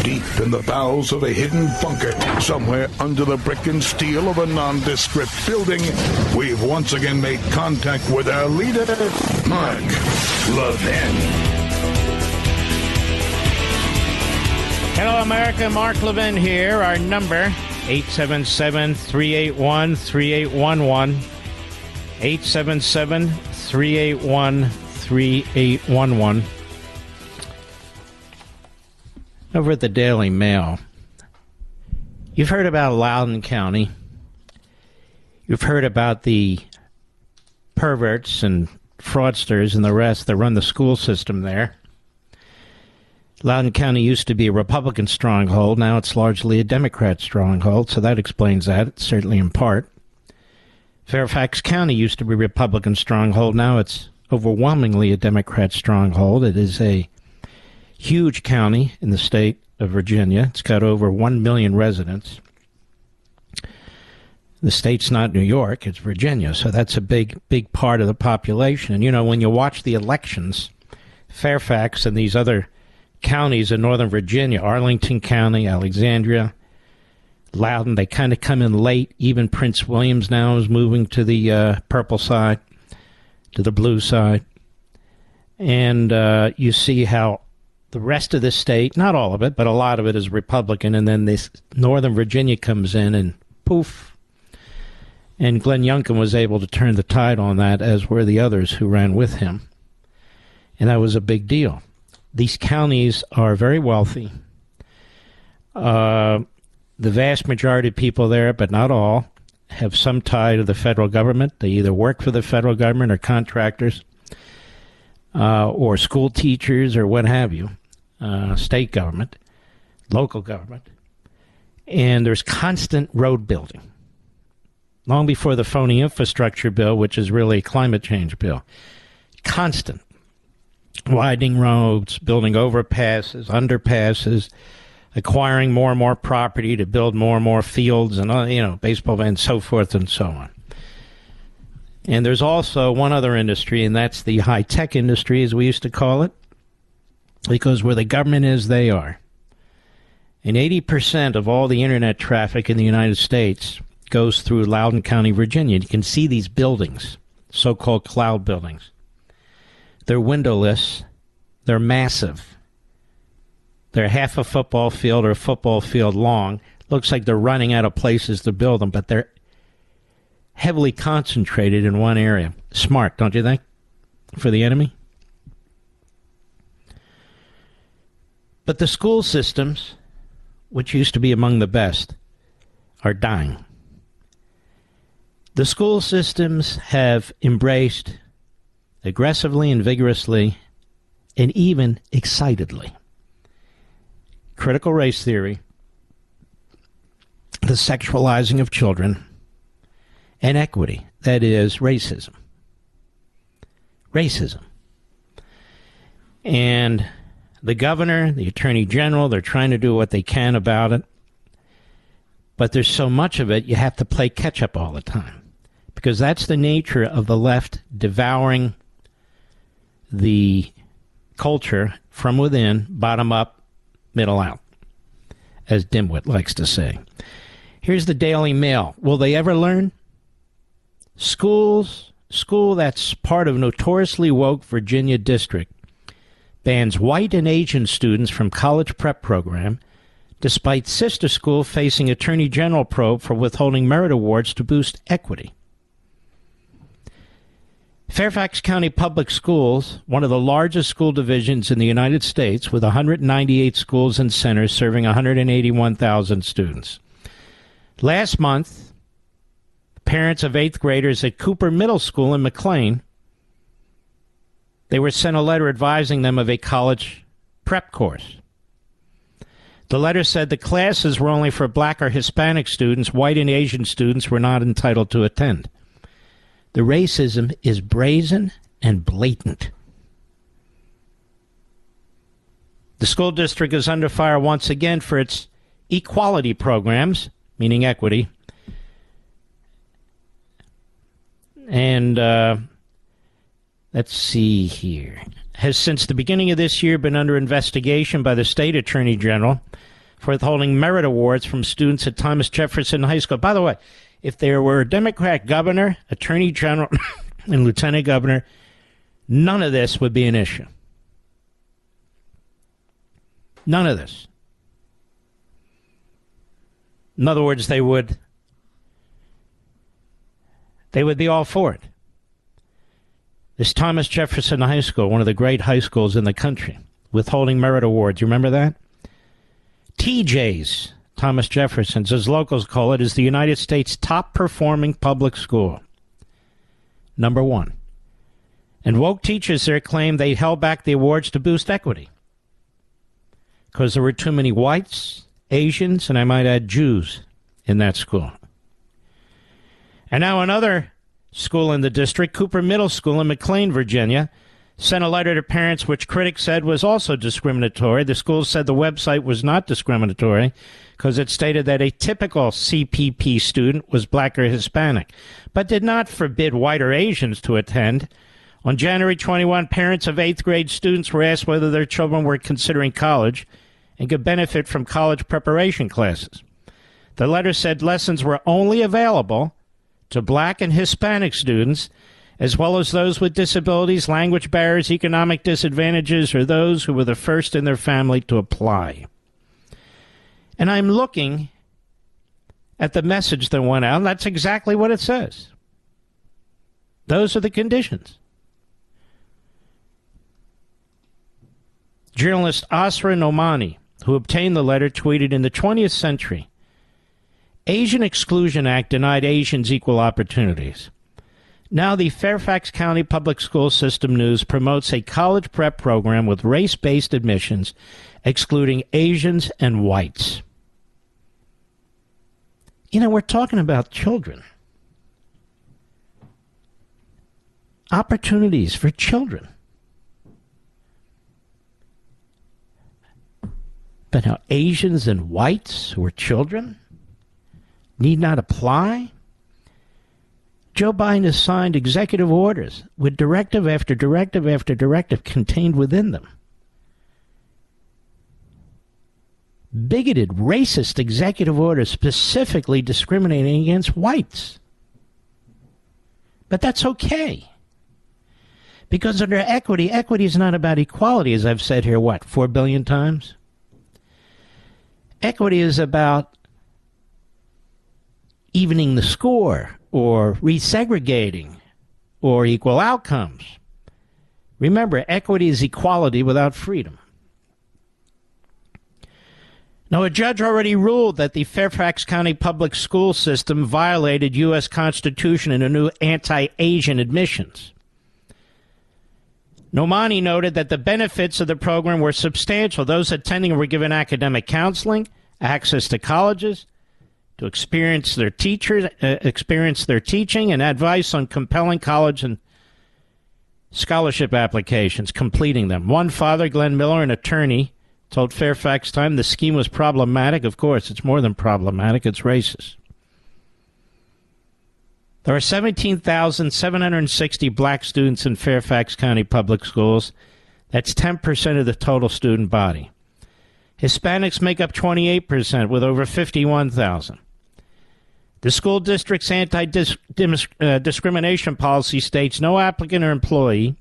deep in the bowels of a hidden bunker, somewhere under the brick and steel of a nondescript building, we've once again made contact with our leader, Mark Levin. Hello, America. Mark Levin here. Our number, 877-381-3811. 877-381-3811. Over at the Daily Mail, you've heard about Loudoun County. You've heard about the perverts and fraudsters and the rest that run the school system there. Loudoun County used to be a Republican stronghold. Now it's largely a Democrat stronghold, so that explains that, certainly in part. Fairfax County used to be a Republican stronghold. Now it's overwhelmingly a Democrat stronghold. It is a huge county in the state of Virginia. It's got over 1 million residents. The state's not New York, it's Virginia, so that's a big part of the population. And, when you watch the elections, Fairfax and these other counties in Northern Virginia, Arlington County, Alexandria, Loudon, they kind of come in late. Even Prince William's now is moving to the purple side, to the blue side. And you see how the rest of the state, not all of it, but a lot of it is Republican. And then this Northern Virginia comes in and poof. And Glenn Youngkin was able to turn the tide on that, as were the others who ran with him. And that was a big deal. These counties are very wealthy. The vast majority of people there, but not all, have some tie to the federal government. They either work for the federal government or contractors, or school teachers or what have you, state government, local government. And there's constant road building. Long before the phony infrastructure bill, which is really a climate change bill. Constant. Widening roads, building overpasses, underpasses, acquiring more and more property to build more and more fields and, baseball and so forth and so on. And there's also one other industry, and that's the high-tech industry, as we used to call it, because where the government is, they are. And 80% of all the internet traffic in the United States goes through Loudoun County, Virginia. You can see these buildings, so-called cloud buildings. They're windowless. They're massive. They're half a football field or a football field long. Looks like they're running out of places to build them, but they're heavily concentrated in one area. Smart, don't you think, for the enemy? But the school systems, which used to be among the best, are dying. The school systems have embraced aggressively and vigorously and even excitedly critical race theory, the sexualizing of children, and equity, that is, racism. Racism. And the governor, the attorney general, they're trying to do what they can about it. But there's so much of it, you have to play catch-up all the time. Because that's the nature of the left devouring the culture from within, bottom up, middle out, as Dimwit likes to say. Here's the Daily Mail. Will they ever learn? School that's part of notoriously woke Virginia district bans white and Asian students from college prep program, despite sister school facing attorney general probe for withholding merit awards to boost equity. Fairfax County Public Schools, one of the largest school divisions in the United States, with 198 schools and centers serving 181,000 students. Last month, parents of 8th graders at Cooper Middle School in McLean, they were sent a letter advising them of a college prep course. The letter said the classes were only for black or Hispanic students. White and Asian students were not entitled to attend. The racism is brazen and blatant. The school district is under fire once again for its equality programs, meaning equity. And let's see here. Has since the beginning of this year been under investigation by the state attorney general for withholding merit awards from students at Thomas Jefferson High School. By the way, if there were a Democrat governor, attorney general, and lieutenant governor, none of this would be an issue. None of this. In other words, they would be all for it. This Thomas Jefferson High School, one of the great high schools in the country, withholding merit awards. You remember that? TJ's, Thomas Jefferson's, as locals call it, is the United States' top-performing public school. Number one. And woke teachers there claim they held back the awards to boost equity because there were too many whites, Asians, and I might add Jews in that school. And now another school in the district, Cooper Middle School in McLean, Virginia, sent a letter to parents which critics said was also discriminatory. The school said the website was not discriminatory because it stated that a typical CPP student was black or Hispanic, but did not forbid white or Asians to attend. On January 21, parents of 8th grade students were asked whether their children were considering college and could benefit from college preparation classes. The letter said lessons were only available to black and Hispanic students, as well as those with disabilities, language barriers, economic disadvantages, or those who were the first in their family to apply. And I'm looking at the message that went out, and that's exactly what it says. Those are the conditions. Journalist Asra Nomani, who obtained the letter, tweeted, in the 20th century, Asian Exclusion Act denied Asians equal opportunities. Now the Fairfax County Public School System News promotes a college prep program with race-based admissions, excluding Asians and whites. You know, we're talking about children. Opportunities for children. But now Asians and whites who are children need not apply? Joe Biden has signed executive orders with directive after directive after directive contained within them. Bigoted, racist executive orders specifically discriminating against whites. But that's okay. Because under equity, equity is not about equality, as I've said here, 4 billion times? Equity is about evening the score, or resegregating, or equal outcomes. Remember, equity is equality without freedom. Now, a judge already ruled that the Fairfax County public school system violated U.S. Constitution in a new anti-Asian admissions. Nomani noted that the benefits of the program were substantial. Those attending were given academic counseling, access to colleges, to experience their teaching and advice on compelling college and scholarship applications, completing them. One father, Glenn Miller, an attorney, told Fairfax Times the scheme was problematic. Of course, it's more than problematic, it's racist. There are 17,760 black students in Fairfax County public schools. That's 10% of the total student body. Hispanics make up 28%, with over 51,000. The school district's anti-discrimination policy states no applicant or employee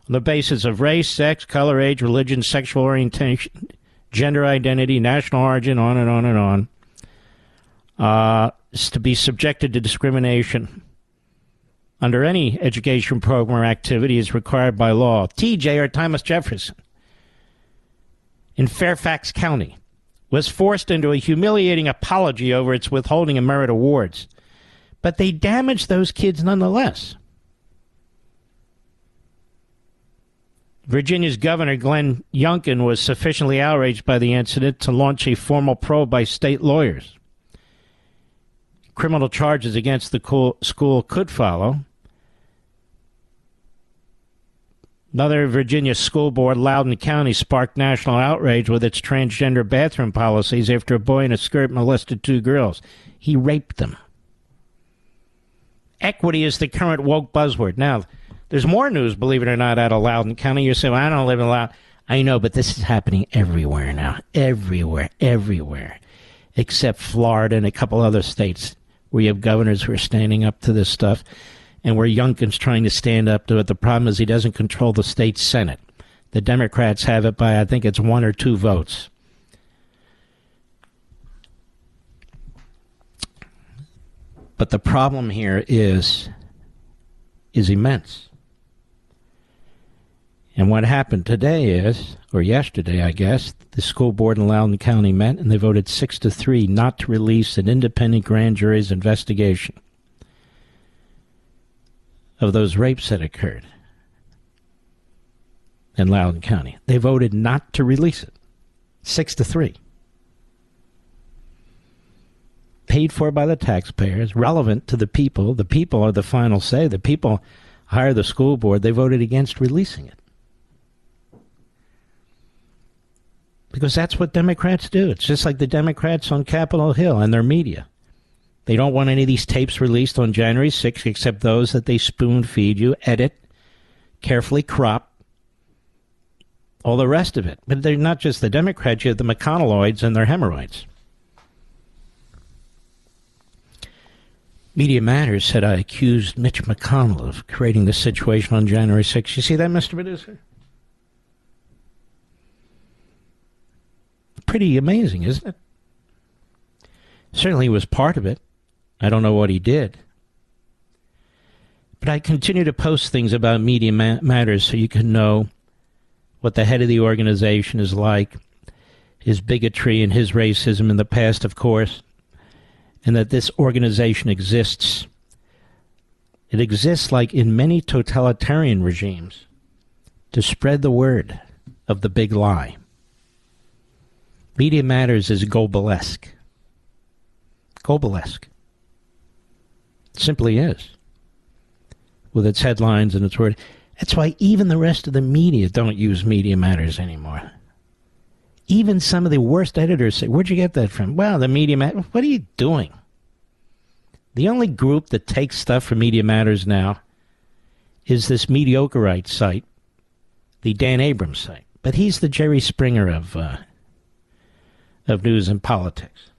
on the basis of race, sex, color, age, religion, sexual orientation, gender identity, national origin, on and on and on, is to be subjected to discrimination under any education program or activity as required by law. TJ, or Thomas Jefferson, in Fairfax County, was forced into a humiliating apology over its withholding of merit awards. But they damaged those kids nonetheless. Virginia's Governor Glenn Youngkin was sufficiently outraged by the incident to launch a formal probe by state lawyers. Criminal charges against the school could follow. Another Virginia school board, Loudoun County, sparked national outrage with its transgender bathroom policies after a boy in a skirt molested 2 girls. He raped them. Equity is the current woke buzzword. Now, there's more news, believe it or not, out of Loudoun County. You say, well, I don't live in Loudoun. I know, but this is happening everywhere now. Everywhere. Except Florida and a couple other states where you have governors who are standing up to this stuff, and where Youngkin's trying to stand up to it. The problem is he doesn't control the state Senate. The Democrats have it by, I think it's 1 or 2 votes. But the problem here is immense. And what happened today is, or yesterday, I guess, the school board in Loudoun County met and they voted 6-3 not to release an independent grand jury's investigation of those rapes that occurred in Loudoun County. They voted not to release it. 6-3. Paid for by the taxpayers, relevant to the people. The people are the final say. The people hire the school board. They voted against releasing it. Because that's what Democrats do. It's just like the Democrats on Capitol Hill and their media. They don't want any of these tapes released on January 6th except those that they spoon feed you, edit, carefully crop, all the rest of it. But they're not just the Democrats, you have the McConnelloids and their hemorrhoids. Media Matters said I accused Mitch McConnell of creating the situation on January 6th. You see that, Mr. Producer? Pretty amazing, isn't it? Certainly was part of it. I don't know what he did. But I continue to post things about Media Matters so you can know what the head of the organization is like, his bigotry and his racism in the past, of course, and that this organization exists. It exists like in many totalitarian regimes to spread the word of the big lie. Media Matters is Goebbelsesque. Goebbelsesque. It simply is. With its headlines and its word. That's why even the rest of the media don't use Media Matters anymore. Even some of the worst editors say, where'd you get that from? Well, the Media Matters. What are you doing? The only group that takes stuff from Media Matters now is this mediocreite site, the Dan Abrams site. But he's the Jerry Springer of news and politics.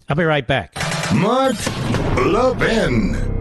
I'll be right back. Mark Levin.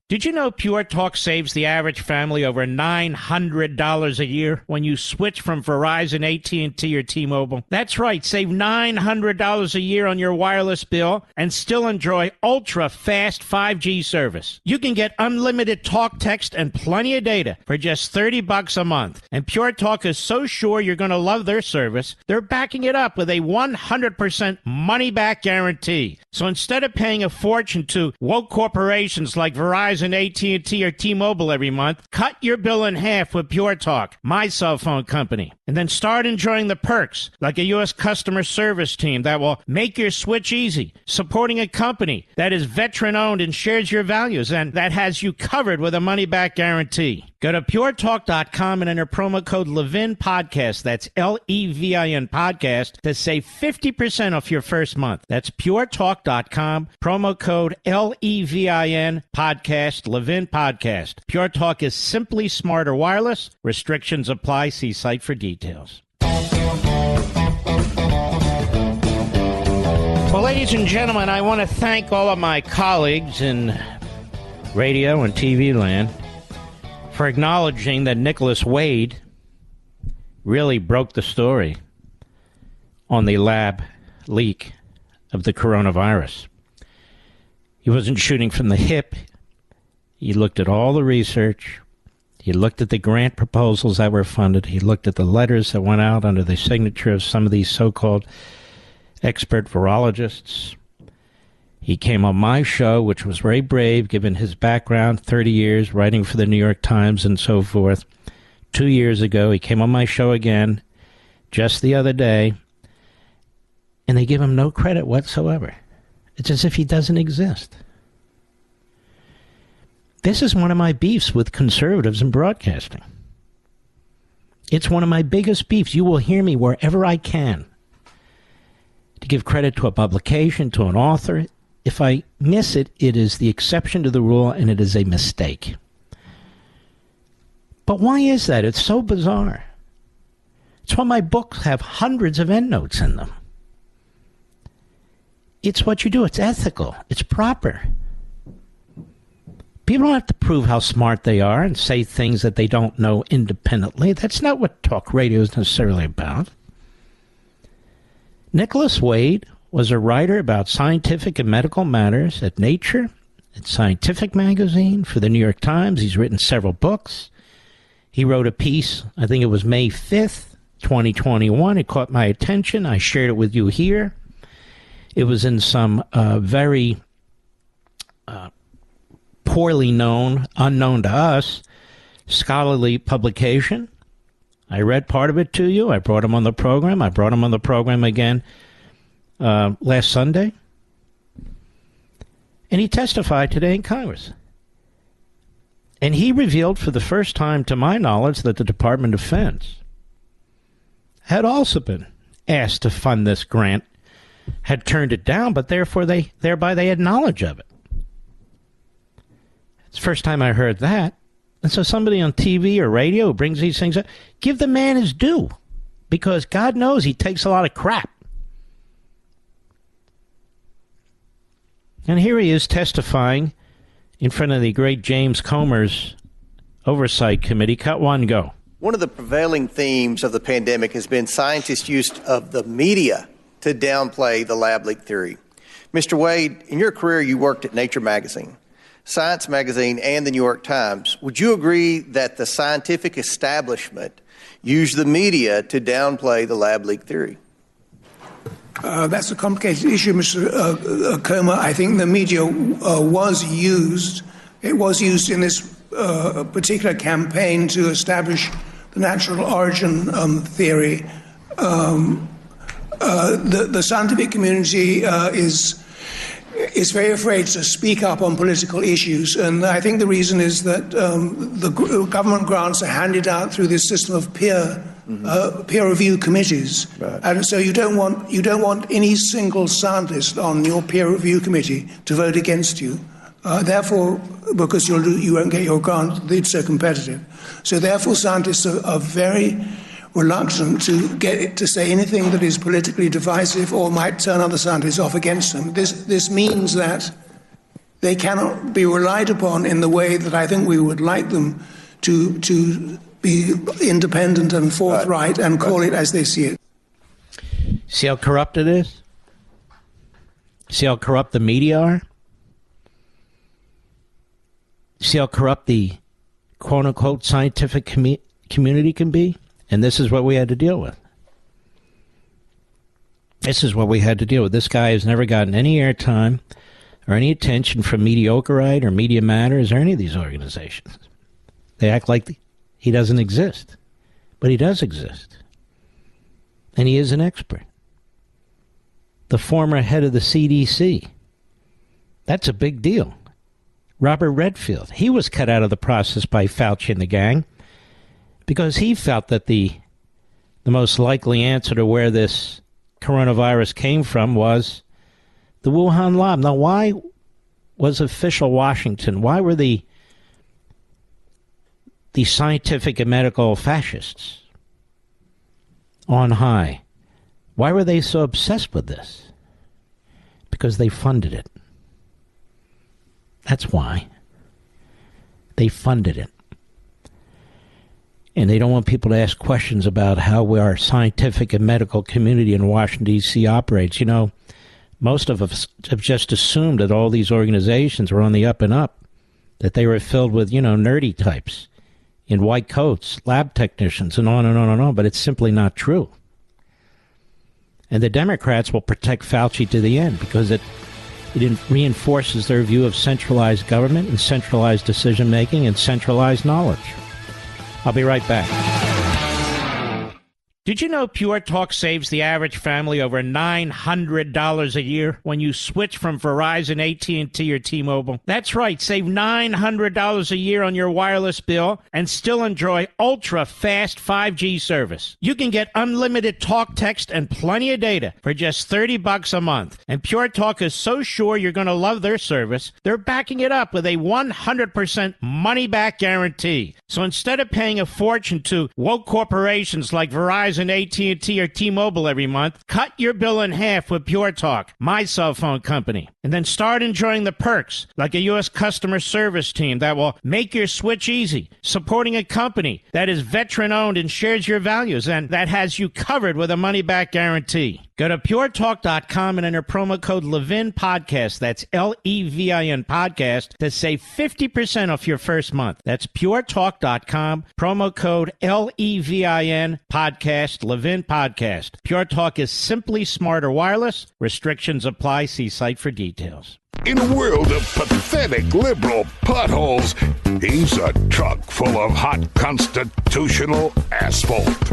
Did you know Pure Talk saves the average family over $900 a year when you switch from Verizon, AT&T, or T-Mobile? That's right, save $900 a year on your wireless bill and still enjoy ultra-fast 5G service. You can get unlimited talk, text, and plenty of data for just $30 a month. And Pure Talk is so sure you're going to love their service, they're backing it up with a 100% money-back guarantee. So instead of paying a fortune to woke corporations like Verizon, AT&T, or T-Mobile every month, cut your bill in half with Pure Talk, my cell phone company. And then start enjoying the perks, like a U.S. customer service team that will make your switch easy, supporting a company that is veteran-owned and shares your values, and that has you covered with a money-back guarantee. Go to puretalk.com and enter promo code Levin Podcast. That's Levin Podcast to save 50% off your first month. That's puretalk.com, promo code Levin Podcast, Levin Podcast. Pure Talk is simply smarter wireless. Restrictions apply. See site for details. Well, ladies and gentlemen, I want to thank all of my colleagues in radio and TV land for acknowledging that Nicholas Wade really broke the story on the lab leak of the coronavirus. He wasn't shooting from the hip. He looked at all the research. He looked at the grant proposals that were funded. He looked at the letters that went out under the signature of some of these so-called expert virologists. He came on my show, which was very brave, given his background, 30 years writing for the New York Times and so forth. 2 years ago, he came on my show again, just the other day, and they give him no credit whatsoever. It's as if he doesn't exist. This is one of my beefs with conservatives in broadcasting. It's one of my biggest beefs. You will hear me wherever I can to give credit to a publication, to an author. If I miss it, it is the exception to the rule, and it is a mistake. But why is that? It's so bizarre. It's why my books have hundreds of endnotes in them. It's what you do. It's ethical. It's proper. People don't have to prove how smart they are and say things that they don't know independently. That's not what talk radio is necessarily about. Nicholas Wade was a writer about scientific and medical matters at Nature, at Scientific Magazine, for the New York Times. He's written several books. He wrote a piece, I think it was May 5th, 2021. It caught my attention. I shared it with you here. It was in some very poorly known, unknown to us, scholarly publication. I read part of it to you. I brought him on the program. I brought him on the program again last Sunday. And he testified today in Congress. And he revealed for the first time, to my knowledge, that the Department of Defense had also been asked to fund this grant, had turned it down, but thereby they had knowledge of it. It's the first time I heard that. And so somebody on TV or radio who brings these things up, give the man his due. Because God knows he takes a lot of crap. And here he is testifying in front of the great James Comer's Oversight Committee. Cut one, go. One of the prevailing themes of the pandemic has been scientists' use of the media to downplay the lab leak theory. Mr. Wade, in your career, you worked at Nature Magazine, Science Magazine, and the New York Times. Would you agree that the scientific establishment used the media to downplay the lab leak theory? That's a complicated issue, Mr. Comer. I think the media was used. It was used in this particular campaign to establish the natural origin theory. The scientific community is very afraid to speak up on political issues, and I think the reason is that the government grants are handed out through this system of peer review committees, right. And so you don't want any single scientist on your peer review committee to vote against you. Therefore, because you won't get your grant, it's so competitive. So therefore, scientists are very reluctant to say anything that is politically divisive or might turn other scientists off against them. This means that they cannot be relied upon in the way that I think we would like them to be independent and forthright and call it as they see it. See how corrupt it is? See how corrupt the media are? See how corrupt the quote-unquote scientific community can be? And this is what we had to deal with. This is what we had to deal with. This guy has never gotten any airtime or any attention from Mediocreite or Media Matters or any of these organizations. They act like he doesn't exist. But he does exist. And he is an expert. The former head of the CDC. That's a big deal. Robert Redfield. He was cut out of the process by Fauci and the gang because he felt that the most likely answer to where this coronavirus came from was the Wuhan lab. Now, why was official Washington, why were the scientific and medical fascists on high, why were they so obsessed with this? Because they funded it. That's why. They funded it. And they don't want people to ask questions about how our scientific and medical community in Washington, D.C. operates. You know, most of us have just assumed that all these organizations were on the up and up, that they were filled with, nerdy types in white coats, lab technicians, and on and on and on. But it's simply not true. And the Democrats will protect Fauci to the end because it reinforces their view of centralized government and centralized decision-making and centralized knowledge. I'll be right back. Did you know Pure Talk saves the average family over $900 a year when you switch from Verizon, AT&T, or T-Mobile? That's right, save $900 a year on your wireless bill and still enjoy ultra-fast 5G service. You can get unlimited talk, text, and plenty of data for just $30 a month. And Pure Talk is so sure you're going to love their service, they're backing it up with a 100% money-back guarantee. So instead of paying a fortune to woke corporations like Verizon, AT&T, or T-Mobile every month, cut your bill in half with Pure Talk, my cell phone company. And then start enjoying the perks, like a U.S. customer service team that will make your switch easy, supporting a company that is veteran-owned and shares your values, and that has you covered with a money-back guarantee. Go to puretalk.com and enter promo code Levin Podcast. That's Levin Podcast to save 50% off your first month. That's puretalk.com, promo code Levin Podcast, Levin Podcast. Pure Talk is simply smarter wireless. Restrictions apply. See site for details. In a world of pathetic liberal potholes, he's a truck full of hot constitutional asphalt.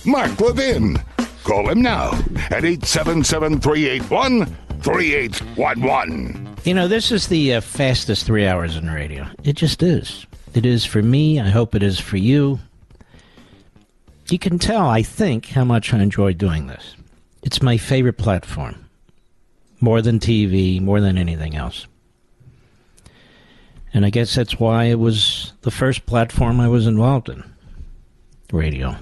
Mark Levin. Call him now at 877-381-3811. This is the fastest 3 hours in radio. It just is. It is for me. I hope it is for you. You can tell, I think, how much I enjoy doing this. It's my favorite platform. More than TV, more than anything else. And I guess that's why it was the first platform I was involved in. Radio.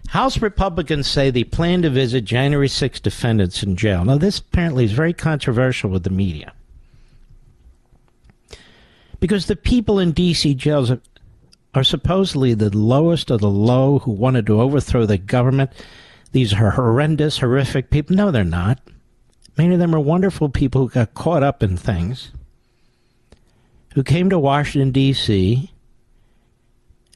House Republicans say they plan to visit January 6 defendants in jail. Now, this apparently is very controversial with the media. Because the people in D.C. jails are supposedly the lowest of the low who wanted to overthrow the government. These are horrendous, horrific people. No, they're not. Many of them are wonderful people who got caught up in things, who came to Washington, D.C.,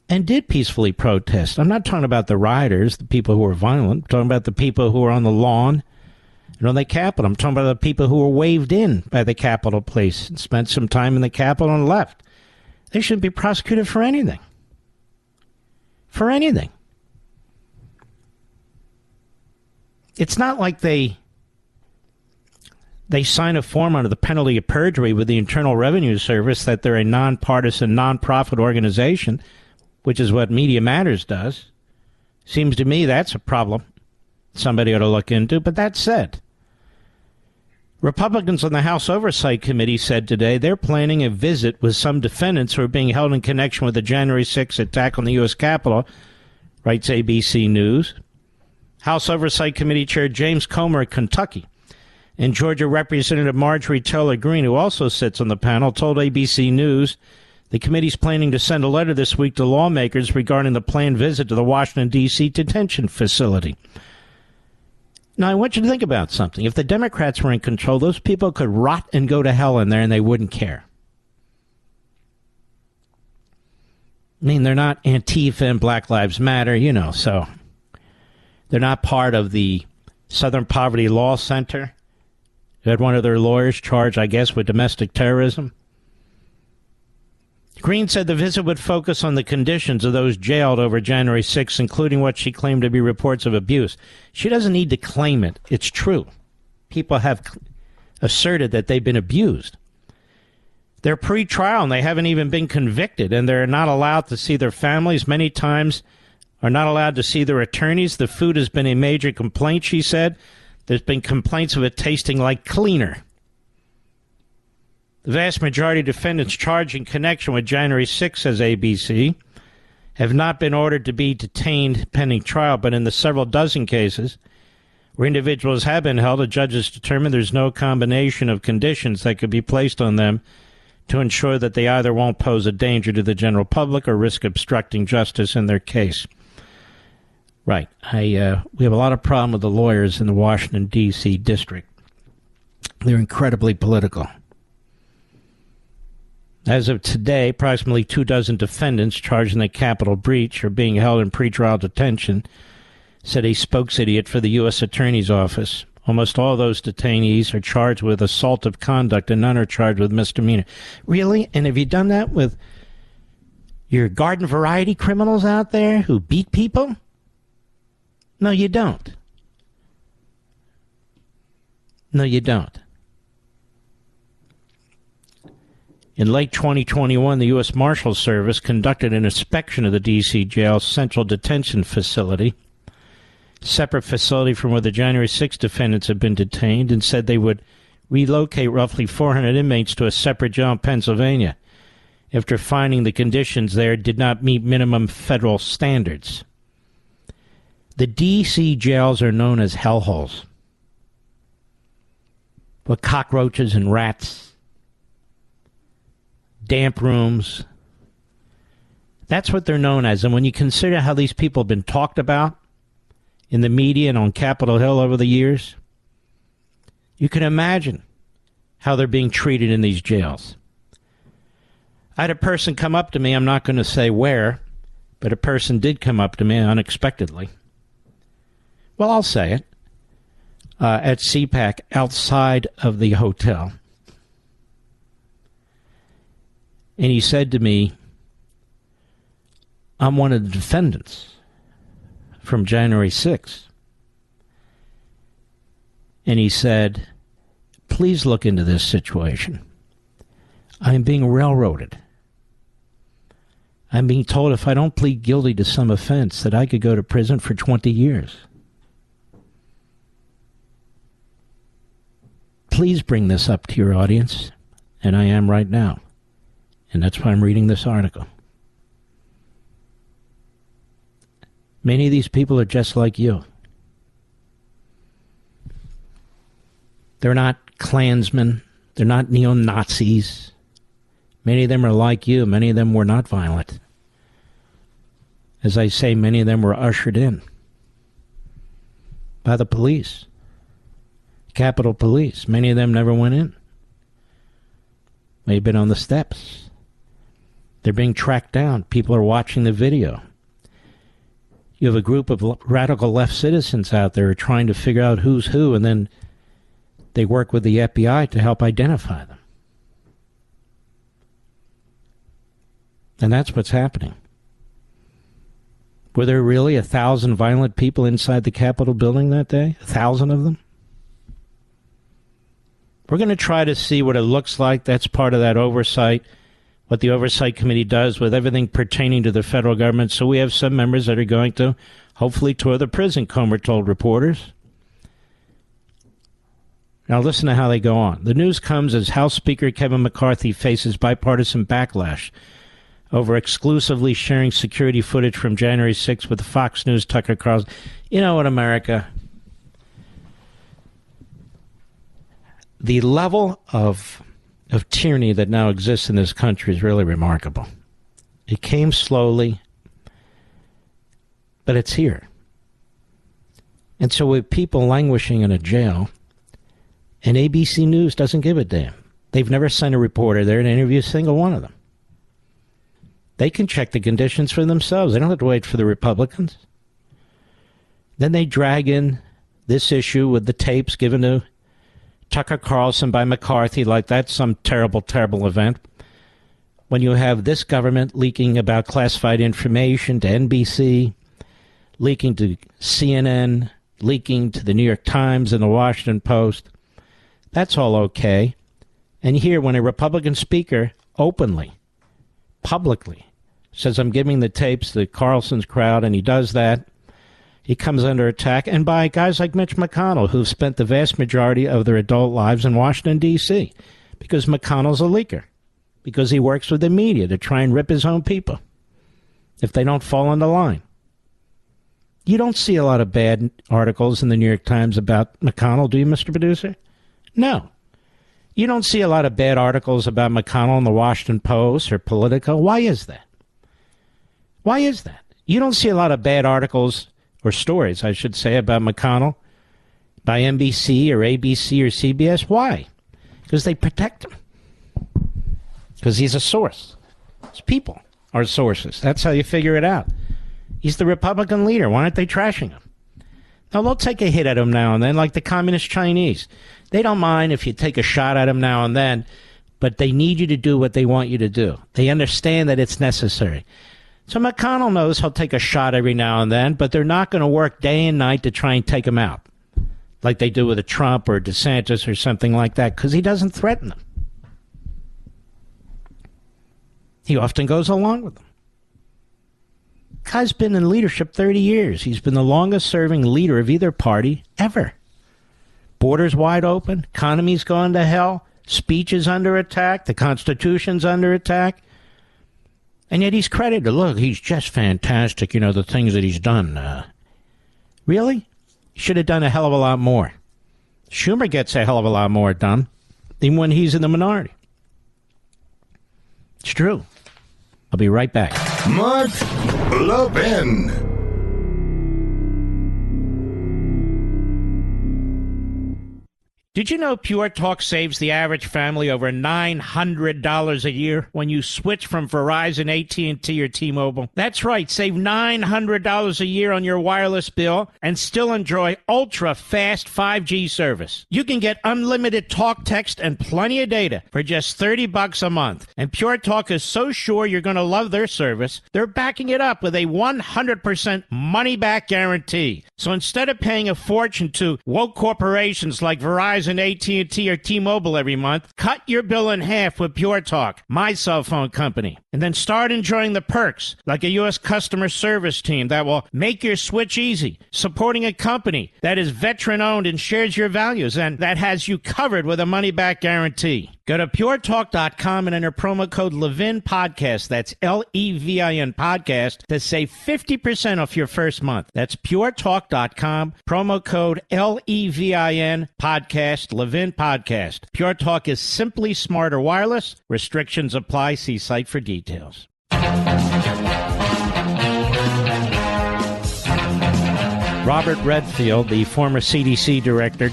and did peacefully protest. I'm not talking about the rioters, the people who were violent. I'm talking about the people who were on the lawn and on the Capitol. I'm talking about the people who were waved in by the Capitol Police and spent some time in the Capitol and left. They shouldn't be prosecuted for anything. For anything. It's not like they sign a form under the penalty of perjury with the Internal Revenue Service that they're a nonpartisan, nonprofit organization, which is what Media Matters does. Seems to me that's a problem somebody ought to look into. But that said, Republicans on the House Oversight Committee said today they're planning a visit with some defendants who are being held in connection with the January 6th attack on the U.S. Capitol, writes ABC News. House Oversight Committee Chair James Comer of Kentucky and Georgia Representative Marjorie Taylor Greene, who also sits on the panel, told ABC News the committee's planning to send a letter this week to lawmakers regarding the planned visit to the Washington, D.C. detention facility. Now, I want you to think about something. If the Democrats were in control, those people could rot and go to hell in there and they wouldn't care. I mean, they're not Antifa and Black Lives Matter, so they're not part of the Southern Poverty Law Center. Who had one of their lawyers charged, I guess, with domestic terrorism. Green said the visit would focus on the conditions of those jailed over January 6th, including what she claimed to be reports of abuse. She doesn't need to claim it. It's true. People have asserted that they've been abused. They're pre-trial and they haven't even been convicted, and they're not allowed to see their families. Many times are not allowed to see their attorneys. The food has been a major complaint, she said. There's been complaints of it tasting like cleaner. The vast majority of defendants charged in connection with January 6, says ABC, have not been ordered to be detained pending trial, but in the several dozen cases where individuals have been held, the judges determined there's no combination of conditions that could be placed on them to ensure that they either won't pose a danger to the general public or risk obstructing justice in their case. Right. We have a lot of problem with the lawyers in the Washington, D.C. district. They're incredibly political. As of today, approximately 24 defendants charged in the Capitol breach are being held in pretrial detention, said a spokesidiot for the U.S. Attorney's Office. Almost all those detainees are charged with assault of conduct, and none are charged with misdemeanor. Really? And have you done that with your garden variety criminals out there who beat people? No, you don't. No, you don't. In late 2021, the U.S. Marshals Service conducted an inspection of the D.C. jail's central detention facility, separate facility from where the January 6 defendants had been detained, and said they would relocate roughly 400 inmates to a separate jail in Pennsylvania after finding the conditions there did not meet minimum federal standards. The D.C. jails are known as hellholes, with cockroaches and rats, damp rooms. That's what they're known as. And when you consider how these people have been talked about in the media and on Capitol Hill over the years, you can imagine how they're being treated in these jails. I had a person come up to me, I'm not going to say where, but a person did come up to me unexpectedly. Well, I'll say it. At CPAC, outside of the hotel. And he said to me, I'm one of the defendants from January 6th. And he said, please look into this situation. I'm being railroaded. I'm being told if I don't plead guilty to some offense that I could go to prison for 20 years. Please bring this up to your audience, and I am right now. And that's why I'm reading this article. Many of these people are just like you. They're not Klansmen. They're not neo-Nazis. Many of them are like you. Many of them were not violent. As I say, many of them were ushered in by the police, Capitol Police. Many of them never went in. They've been on the steps. They're being tracked down. People are watching the video. You have a group of radical left citizens out there trying to figure out who's who, and then they work with the FBI to help identify them. And that's what's happening. Were there really 1,000 violent people inside the Capitol building that day? 1,000 of them? We're going to try to see what it looks like. That's part of that oversight, what the Oversight Committee does with everything pertaining to the federal government. So we have some members that are going to hopefully tour the prison, Comer told reporters. Now listen to how they go on. The news comes as House Speaker Kevin McCarthy faces bipartisan backlash over exclusively sharing security footage from January 6th with Fox News Tucker Carlson. You know what, America? The level of tyranny that now exists in this country is really remarkable. It came slowly, but it's here. And so with people languishing in a jail, and ABC News doesn't give a damn. They've never sent a reporter there to interview a single one of them. They can check the conditions for themselves. They don't have to wait for the Republicans. Then they drag in this issue with the tapes given to Tucker Carlson by McCarthy like that's some terrible, terrible event. When you have this government leaking about classified information to NBC, leaking to CNN, leaking to the New York Times and the Washington Post, that's all okay. And here, when a Republican speaker openly, publicly, says, I'm giving the tapes to Carlson's crowd, and he does that, he comes under attack, and by guys like Mitch McConnell, who've spent the vast majority of their adult lives in Washington, D.C., because McConnell's a leaker, because he works with the media to try and rip his own people if they don't fall in the line. You don't see a lot of bad articles in the New York Times about McConnell, do you, Mr. Producer? No. You don't see a lot of bad articles about McConnell in the Washington Post or Politico. Why is that? Why is that? You don't see a lot of bad articles or stories, I should say, about McConnell by NBC or ABC or CBS. Why? Because they protect him. Because he's a source. His people are sources. That's how you figure it out. He's the Republican leader. Why aren't they trashing him? Now, they'll take a hit at him now and then, like the communist Chinese. They don't mind if you take a shot at him now and then, but they need you to do what they want you to do. They understand that it's necessary. So McConnell knows he'll take a shot every now and then, but they're not going to work day and night to try and take him out, like they do with a Trump or a DeSantis or something like that, because he doesn't threaten them. He often goes along with them. Guy's been in leadership 30 years. He's been the longest-serving leader of either party ever. Borders wide open. Economy's gone to hell. Speech is under attack. The Constitution's under attack. And yet he's credited. Look, he's just fantastic, you know, the things that he's done. Really? He should have done a hell of a lot more. Schumer gets a hell of a lot more done, even when he's in the minority. It's true. I'll be right back. Mark Levin. Did you know Pure Talk saves the average family over $900 a year when you switch from Verizon, AT&T, or T-Mobile? That's right, save $900 a year on your wireless bill and still enjoy ultra-fast 5G service. You can get unlimited talk, text, and plenty of data for just $30 a month. And Pure Talk is so sure you're going to love their service, they're backing it up with a 100% money-back guarantee. So instead of paying a fortune to woke corporations like Verizon, AT&T, or T-Mobile every month, cut your bill in half with Pure Talk, my cell phone company. And then start enjoying the perks, like a U.S. customer service team that will make your switch easy, supporting a company that is veteran-owned and shares your values, and that has you covered with a money-back guarantee. Go to puretalk.com and enter promo code Levin Podcast. That's Levin Podcast to save 50% off your first month. That's puretalk.com, promo code Levin Podcast, Levin Podcast. Pure Talk is simply smarter wireless. Restrictions apply. See site for details. Robert Redfield, the former CDC director,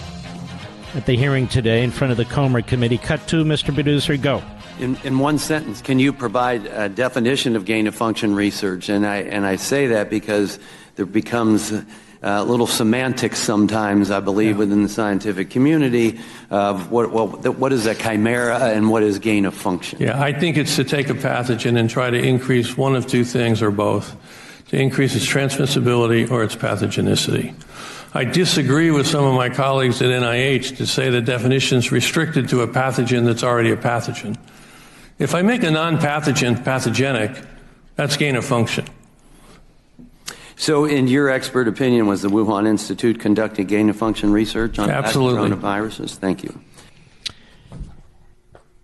at the hearing today in front of the Comer Committee. Cut to, Mr. Producer, go. In one sentence, can you provide a definition of gain-of-function research? And I say that because there becomes a little semantics sometimes, I believe, within the scientific community of what is a chimera and what is gain-of-function. Yeah, I think it's to take a pathogen and try to increase one of two things or both, to increase its transmissibility or its pathogenicity. I disagree with some of my colleagues at NIH to say the definition is restricted to a pathogen that's already a pathogen. If I make a non-pathogen pathogenic, that's gain of function. So in your expert opinion, was the Wuhan Institute conducting gain of function research on coronaviruses? Thank you.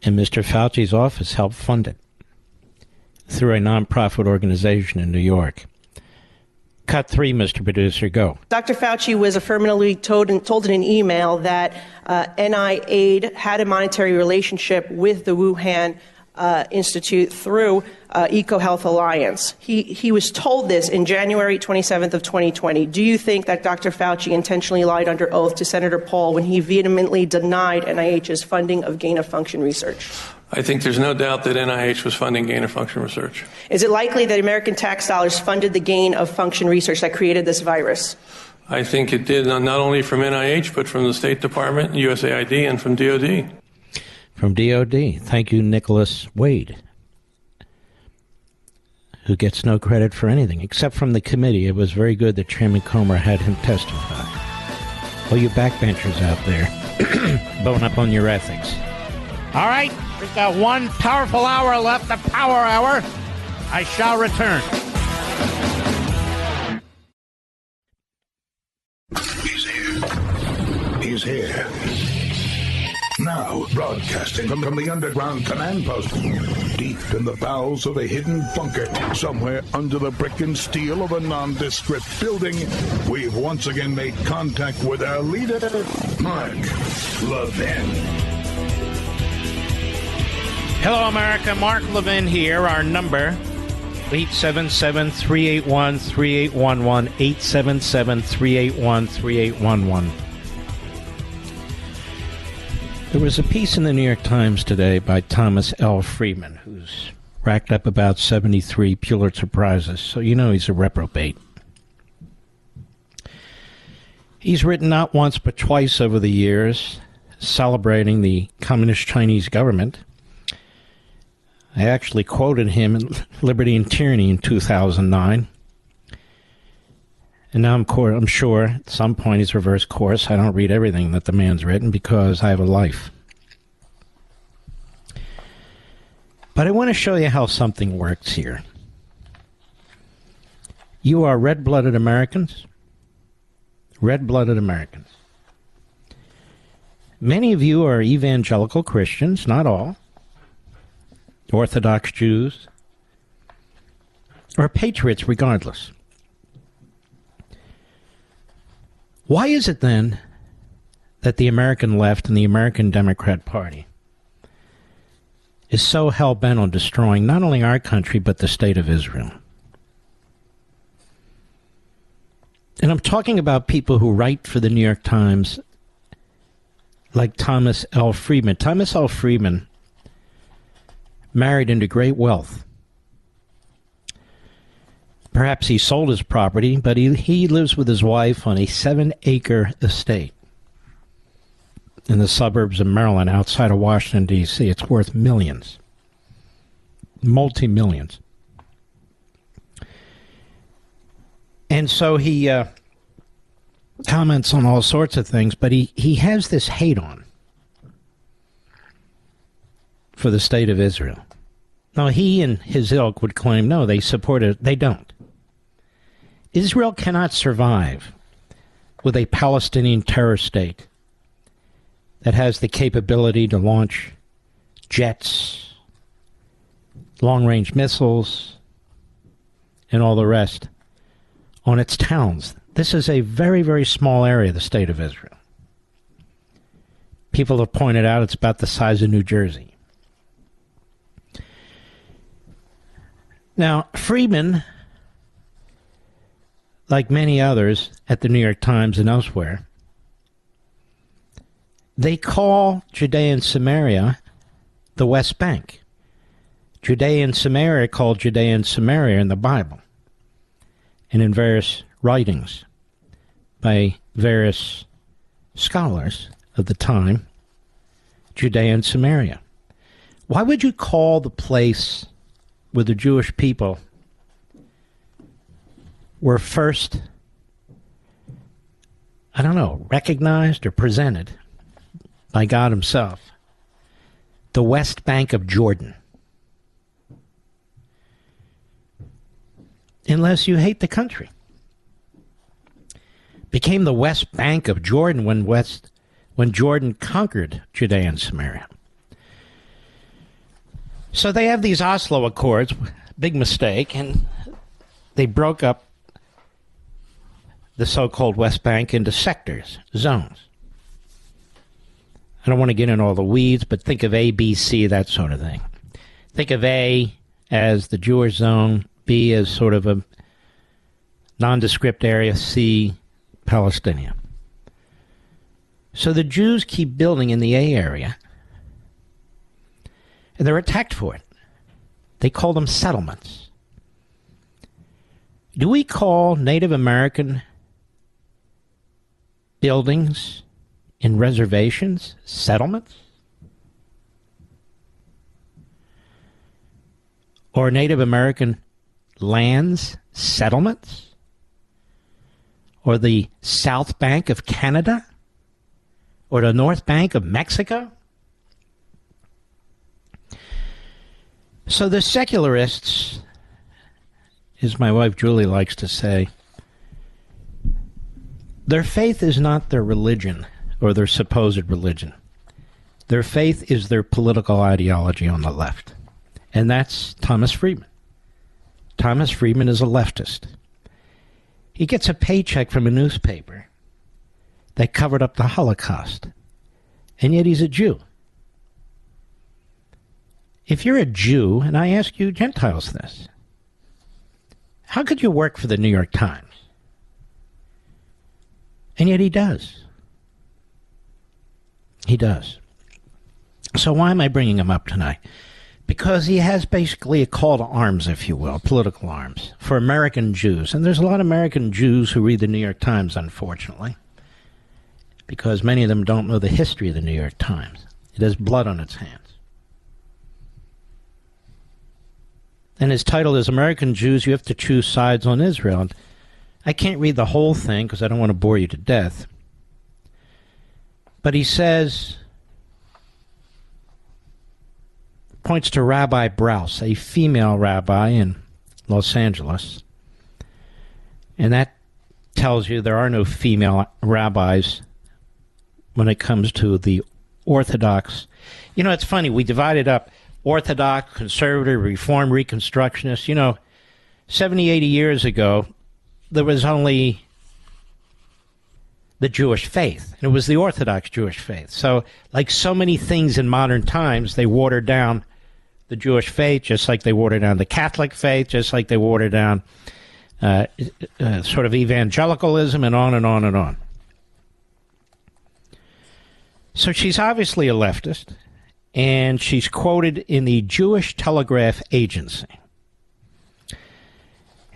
And Mr. Fauci's office helped fund it through a nonprofit organization in New York. Cut 3, Mr. Producer, go. Dr. Fauci was affirmatively told in an email that NIAID had a monetary relationship with the Wuhan Institute through EcoHealth Alliance. He was told this in January 27th of 2020. Do you think that Dr. Fauci intentionally lied under oath to Senator Paul when he vehemently denied NIH's funding of gain-of-function research? I think there's no doubt that NIH was funding gain-of-function research. Is it likely that American tax dollars funded the gain-of-function research that created this virus? I think it did, not only from NIH, but from the State Department, USAID, and from DOD. From DOD. Thank you, Nicholas Wade, who gets no credit for anything, except from the committee. It was very good that Chairman Comer had him testify. All you backbenchers out there, bone up on your ethics. All right, we've got one powerful hour left, the Power Hour. I shall return. He's here. He's here. Now, broadcasting from the underground command post, deep in the bowels of a hidden bunker, somewhere under the brick and steel of a nondescript building, we've once again made contact with our leader, Mark Levin. Hello, America. Mark Levin here. Our number, 877-381-3811, 877-381-3811. There was a piece in the New York Times today by Thomas L. Friedman, who's racked up about 73 Pulitzer Prizes, so you know he's a reprobate. He's written not once but twice over the years celebrating the Communist Chinese government. I actually quoted him in Liberty and Tyranny in 2009. And now I'm sure at some point he's reversed course. I don't read everything that the man's written because I have a life. But I want to show you how something works here. You are red-blooded Americans. Red-blooded Americans. Many of you are evangelical Christians, not all. Orthodox Jews, or patriots regardless. Why is it then that the American left and the American Democrat Party is so hell-bent on destroying not only our country but the state of Israel? And I'm talking about people who write for the New York Times like Thomas L. Friedman. Thomas L. Friedman married into great wealth. Perhaps he sold his property, but he lives with his wife on a 7-acre estate in the suburbs of Maryland outside of Washington, D.C. It's worth millions. Multi-millions. And so he comments on all sorts of things, but he has this hate on for the state of Israel. Now, he and his ilk would claim, no, they support it. They don't. Israel cannot survive with a Palestinian terror state that has the capability to launch jets, long-range missiles, and all the rest on its towns. This is a very, very small area of the state of Israel. People have pointed out it's about the size of New Jersey. Now, Friedman, like many others at the New York Times and elsewhere, they call Judea and Samaria the West Bank. Judea and Samaria called Judea and Samaria in the Bible and in various writings by various scholars of the time, Judea and Samaria. Why would you call the place where the Jewish people were first, recognized or presented by God himself, the West Bank of Jordan? Unless you hate the country. Became the West Bank of Jordan when Jordan conquered Judea and Samaria. So they have these Oslo Accords, big mistake, and they broke up the so-called West Bank into sectors, zones. I don't want to get into all the weeds, but think of A, B, C, that sort of thing. Think of A as the Jewish zone, B as sort of a nondescript area, C, Palestinian. So the Jews keep building in the A area, and they're attacked for it. They call them settlements. Do we call Native American buildings in reservations settlements? Or Native American lands settlements? Or the South Bank of Canada? Or the North Bank of Mexico? So the secularists, as my wife Julie likes to say, their faith is not their religion or their supposed religion. Their faith is their political ideology on the left. And that's Thomas Friedman. Thomas Friedman is a leftist. He gets a paycheck from a newspaper that covered up the Holocaust. And yet he's a Jew. If you're a Jew, and I ask you Gentiles this, how could you work for the New York Times? And yet he does. He does. So why am I bringing him up tonight? Because he has basically a call to arms, if you will, political arms, for American Jews. And there's a lot of American Jews who read the New York Times, unfortunately, because many of them don't know the history of the New York Times. It has blood on its hands. And his title is American Jews, You Have to Choose Sides on Israel. And I can't read the whole thing because I don't want to bore you to death. But he says, points to Rabbi Brous, a female rabbi in Los Angeles. And that tells you there are no female rabbis when it comes to the Orthodox. You know, it's funny, we divided up Orthodox, conservative, Reform, Reconstructionist. 70, 80 years ago, there was only the Jewish faith, and it was the Orthodox Jewish faith. So, like so many things in modern times, they watered down the Jewish faith, just like they watered down the Catholic faith, just like they watered down sort of evangelicalism, and on and on and on. So she's obviously a leftist, and she's quoted in the Jewish Telegraph Agency.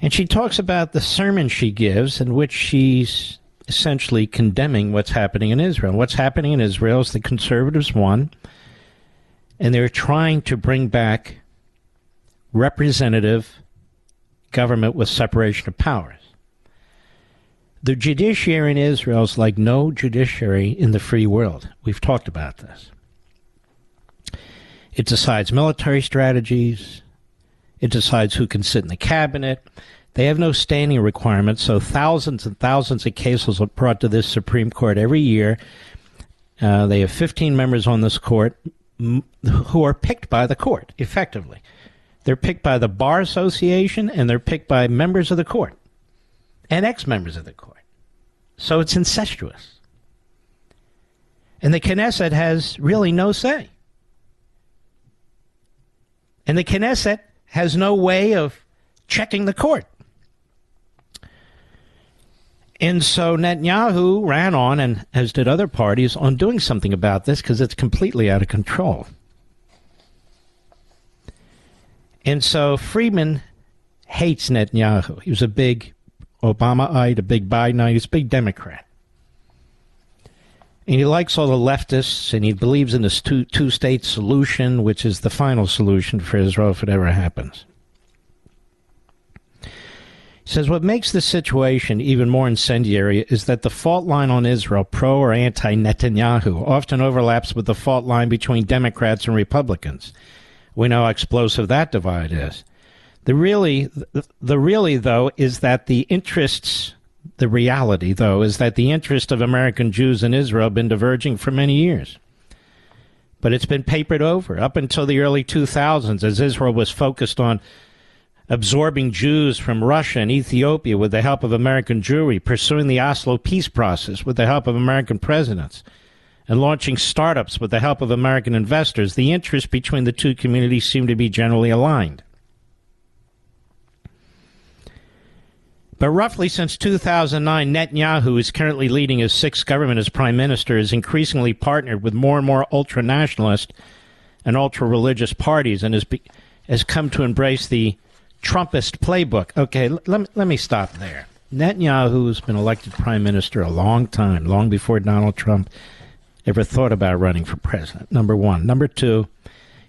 And she talks about the sermon she gives in which she's essentially condemning what's happening in Israel. What's happening in Israel is the conservatives won, and they're trying to bring back representative government with separation of powers. The judiciary in Israel is like no judiciary in the free world. We've talked about this. It decides military strategies. It decides who can sit in the cabinet. They have no standing requirements, so thousands and thousands of cases are brought to this Supreme Court every year. They have 15 members on this court. who are picked by the court, effectively. They're picked by the Bar Association, and they're picked by members of the court and ex-members of the court. So it's incestuous. And the Knesset has really no say. And the Knesset has no way of checking the court. And so Netanyahu ran on, and as did other parties, on doing something about this because it's completely out of control. And so Friedman hates Netanyahu. He was a big Obamaite, a big Bidenite, he's a big Democrat. And he likes all the leftists, and he believes in this two-state solution, which is the final solution for Israel if it ever happens. He says what makes the situation even more incendiary is that the fault line on Israel, pro or anti-Netanyahu, often overlaps with the fault line between Democrats and Republicans. We know how explosive that divide is. The reality, though, is that the interests of American Jews in Israel have been diverging for many years. But it's been papered over up until the early 2000s, as Israel was focused on absorbing Jews from Russia and Ethiopia with the help of American Jewry, pursuing the Oslo peace process with the help of American presidents, and launching startups with the help of American investors. The interests between the two communities seem to be generally aligned. But roughly since 2009, Netanyahu, who is currently leading his sixth government as prime minister, has increasingly partnered with more and more ultra-nationalist and ultra-religious parties and has come to embrace the Trumpist playbook. Okay, let me stop there. Netanyahu's been elected prime minister a long time, long before Donald Trump ever thought about running for president, number one. Number two,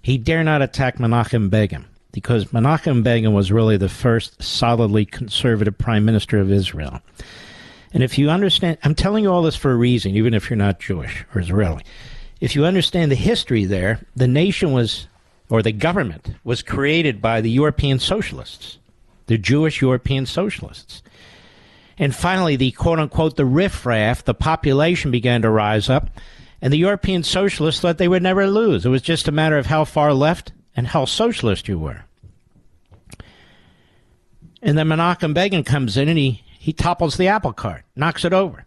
he dare not attack Menachem Begin, because Menachem Begin was really the first solidly conservative prime minister of Israel. And if you understand, I'm telling you all this for a reason, even if you're not Jewish or Israeli. If you understand the history there, the nation was, or the government was created by the European socialists, the Jewish European socialists. And finally, the quote-unquote, the riffraff, the population began to rise up, and the European socialists thought they would never lose. It was just a matter of how far left and how socialist you were. And then Menachem Begin comes in and he topples the apple cart, knocks it over.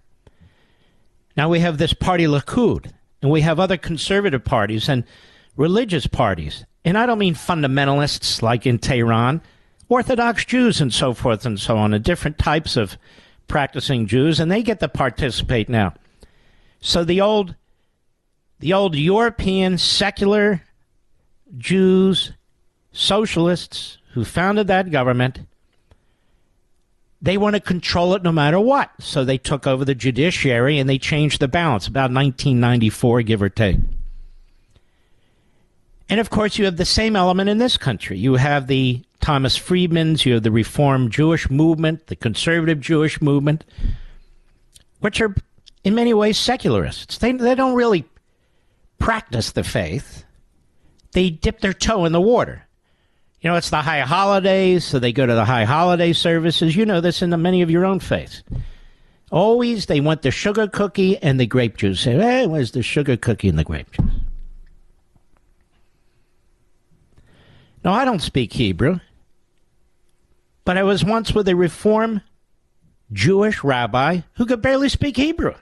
Now we have this party Likud, and we have other conservative parties and religious parties. And I don't mean fundamentalists like in Tehran, Orthodox Jews and so forth and so on, and different types of practicing Jews, and they get to participate now. So the old European secular Jews, socialists who founded that government, they want to control it no matter what. So they took over the judiciary and they changed the balance, about 1994, give or take. And of course, you have the same element in this country. You have the Thomas Friedmans, you have the Reform Jewish movement, the conservative Jewish movement, which are in many ways secularists. They don't really practice the faith. They dip their toe in the water. You know, it's the high holidays, so they go to the high holiday services. You know this in many of your own faiths. Always they want the sugar cookie and the grape juice. Say, hey, where's the sugar cookie and the grape juice? Now, I don't speak Hebrew, but I was once with a Reform Jewish rabbi who could barely speak Hebrew.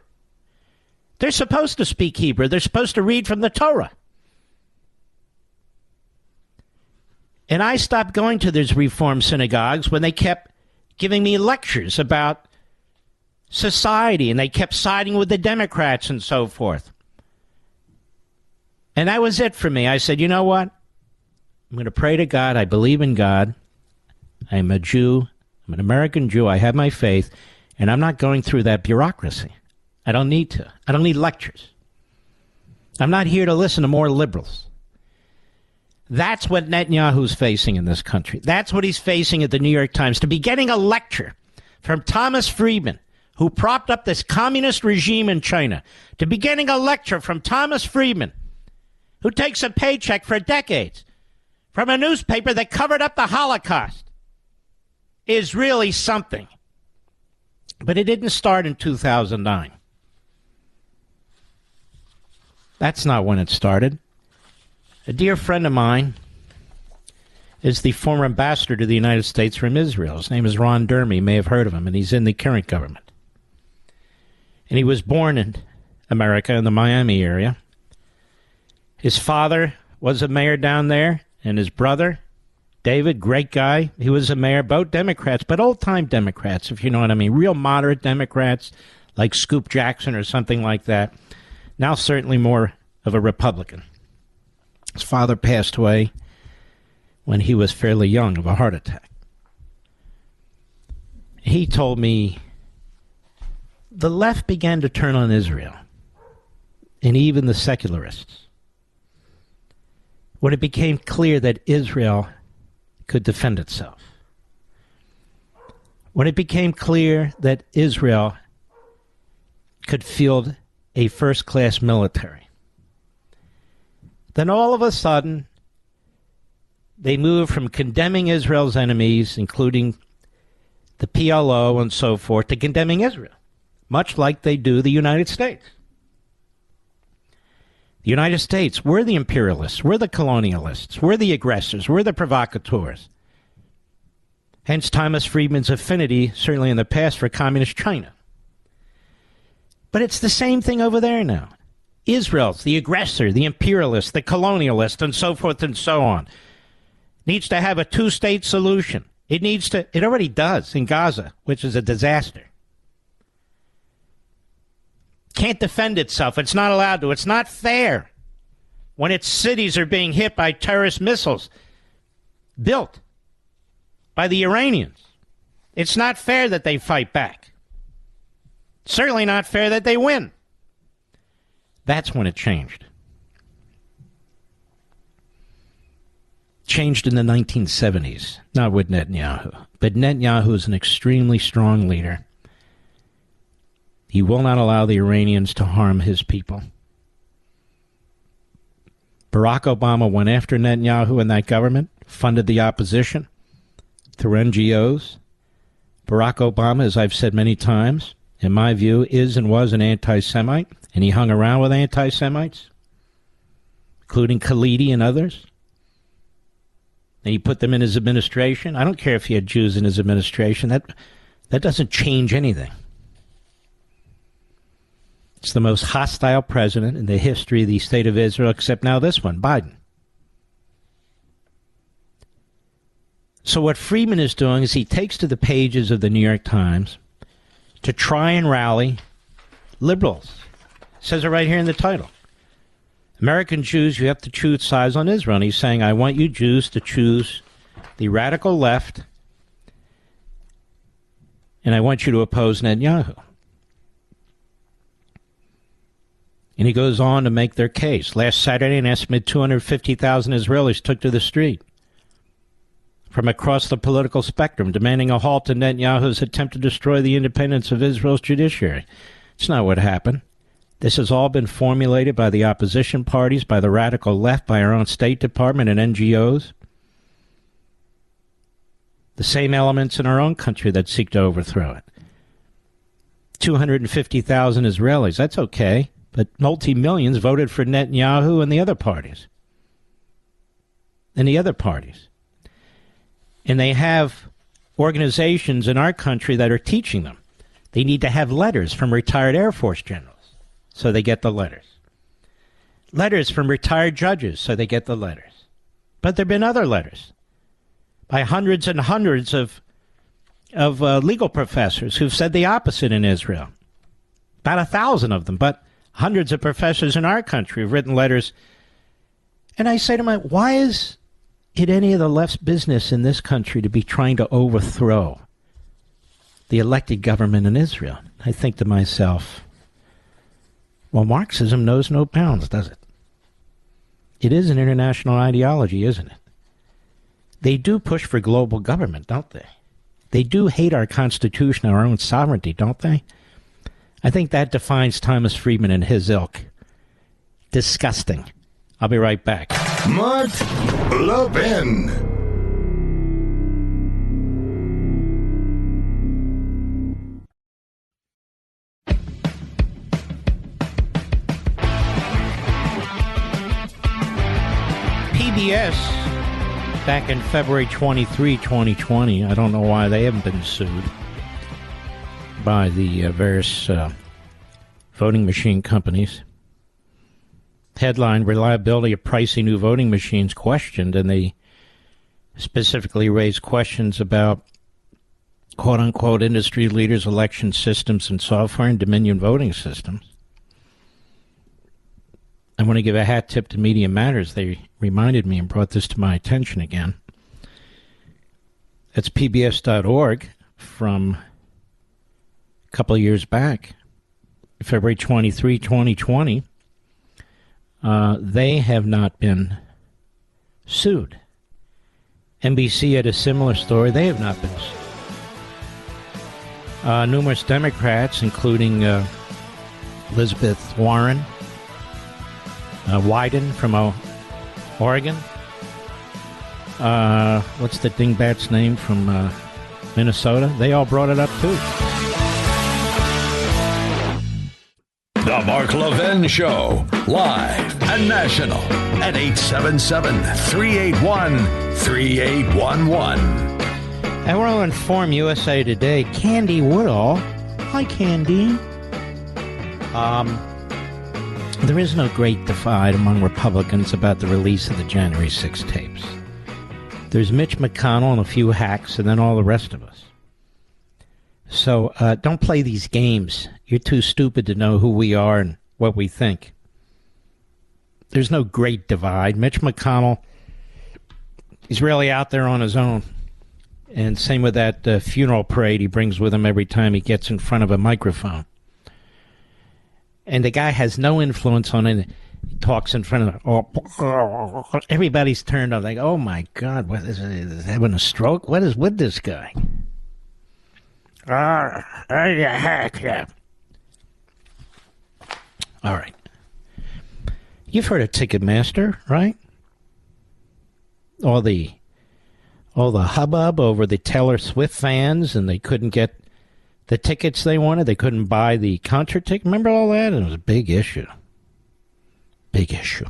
They're supposed to speak Hebrew. They're supposed to read from the Torah. And I stopped going to these Reform synagogues when they kept giving me lectures about society, and they kept siding with the Democrats and so forth. And that was it for me. I said, you know what? I'm going to pray to God. I believe in God. I'm a Jew. I'm an American Jew. I have my faith. And I'm not going through that bureaucracy. I don't need to. I don't need lectures. I'm not here to listen to more liberals. That's what Netanyahu's facing in this country. That's what he's facing at the New York Times. To be getting a lecture from Thomas Friedman, who propped up this communist regime in China. To be getting a lecture from Thomas Friedman, who takes a paycheck for decades from a newspaper that covered up the Holocaust, is really something. But it didn't start in 2009. That's not when it started. A dear friend of mine is the former ambassador to the United States from Israel. His name is Ron Dermy. You may have heard of him, and he's in the current government. And he was born in America, in the Miami area. His father was a mayor down there, and his brother, David, great guy, he was a mayor, both Democrats, but old-time Democrats, if you know what I mean, real moderate Democrats, like Scoop Jackson or something like that. Now certainly more of a Republican. His father passed away when he was fairly young of a heart attack. He told me the left began to turn on Israel, and even the secularists, when it became clear that Israel could defend itself. When it became clear that Israel could field a first-class military. Then all of a sudden, they moved from condemning Israel's enemies, including the PLO and so forth, to condemning Israel, much like they do the United States. The United States, we're the imperialists, we're the colonialists, we're the aggressors, we're the provocateurs. Hence Thomas Friedman's affinity, certainly in the past, for communist China. But it's the same thing over there now. Israel's the aggressor, the imperialist, the colonialist, and so forth and so on. Needs to have a two-state solution. It already does in Gaza, which is a disaster. Can't defend itself. It's not allowed to. It's not fair when its cities are being hit by terrorist missiles built by the Iranians. It's not fair that they fight back. Certainly not fair that they win. That's when it changed. Changed in the 1970s, not with Netanyahu. But Netanyahu is an extremely strong leader. He will not allow the Iranians to harm his people. Barack Obama went after Netanyahu and that government, funded the opposition through NGOs. Barack Obama, as I've said many times, in my view, is and was an anti-Semite, and he hung around with anti-Semites, including Khalidi and others. And he put them in his administration. I don't care if he had Jews in his administration. That doesn't change anything. It's the most hostile president in the history of the state of Israel, except now this one, Biden. So what Friedman is doing is he takes to the pages of the New York Times to try and rally liberals. It says it right here in the title. American Jews, you have to choose sides on Israel. And he's saying, I want you Jews to choose the radical left, and I want you to oppose Netanyahu. And he goes on to make their case. Last Saturday, an estimated 250,000 Israelis took to the street from across the political spectrum, demanding a halt to Netanyahu's attempt to destroy the independence of Israel's judiciary. It's not what happened. This has all been formulated by the opposition parties, by the radical left, by our own State Department and NGOs. The same elements in our own country that seek to overthrow it. 250,000 Israelis, that's okay. But multi-millions voted for Netanyahu and the other parties. And they have organizations in our country that are teaching them. They need to have letters from retired Air Force generals, so they get the letters. Letters from retired judges, so they get the letters. But there have been other letters by hundreds and hundreds of legal professors who've said the opposite in Israel. About 1,000 of them, but hundreds of professors in our country have written letters. And I say to myself, why is it any of the left's business in this country to be trying to overthrow the elected government in Israel? I think to myself, well, Marxism knows no bounds, does it? It is an international ideology, isn't it? They do push for global government, don't they? They do hate our Constitution, our own sovereignty, don't they? I think that defines Thomas Friedman and his ilk. Disgusting. I'll be right back. Mark Levin. PBS, back in February 23, 2020, I don't know why they haven't been sued by the various voting machine companies. Headline, reliability of pricey new voting machines questioned, and they specifically raised questions about quote-unquote industry leaders' election systems and software and Dominion voting systems. I want to give a hat tip to Media Matters. They reminded me and brought this to my attention again. That's pbs.org from a couple of years back, February 23, 2020. They have not been sued. NBC had a similar story. They have not been sued. Numerous Democrats, including Elizabeth Warren, Wyden from Oregon. What's the dingbat's name from Minnesota? They all brought it up too. The Mark Levin Show, live and national at 877-381-3811. I want to inform USA Today, Candy Woodall. Hi, Candy. There is no great divide among Republicans about the release of the January 6 tapes. There's Mitch McConnell and a few hacks, and then all the rest of us. So don't play these games. You're too stupid to know who we are and what we think. There's no great divide. Mitch McConnell, he's really out there on his own. And same with that funeral parade he brings with him every time he gets in front of a microphone. And the guy has no influence on it. He talks in front of everybody's turned up. Like, oh my God, what is it? Is he having a stroke? What is with this guy? Yeah. All right. You've heard of Ticketmaster, right? All the hubbub over the Taylor Swift fans, and they couldn't get the tickets they wanted. They couldn't buy the concert ticket. Remember all that? It was a big issue. Big issue.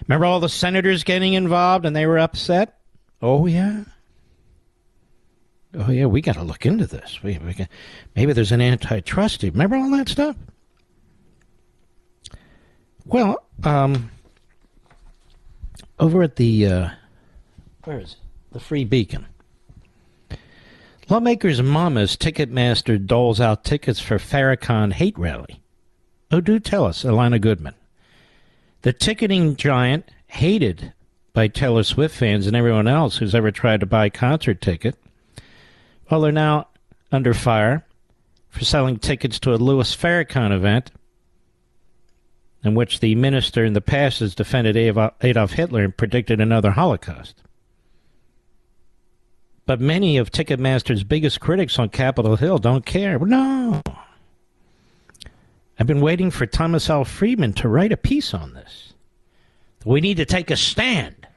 Remember all the senators getting involved and they were upset? Oh, yeah. Oh, yeah, we got to look into this. Maybe there's an antitrust. Remember all that stuff? Well, over at the, where is it? The Free Beacon. Lawmakers' mamas Ticketmaster doles out tickets for Farrakhan hate rally. Oh, do tell us, Alana Goodman. The ticketing giant, hated by Taylor Swift fans and everyone else who's ever tried to buy a concert ticket, well, they're now under fire for selling tickets to a Louis Farrakhan event in which the minister in the past has defended Adolf Hitler and predicted another Holocaust. But many of Ticketmaster's biggest critics on Capitol Hill don't care. No. I've been waiting for Thomas L. Friedman to write a piece on this. We need to take a stand.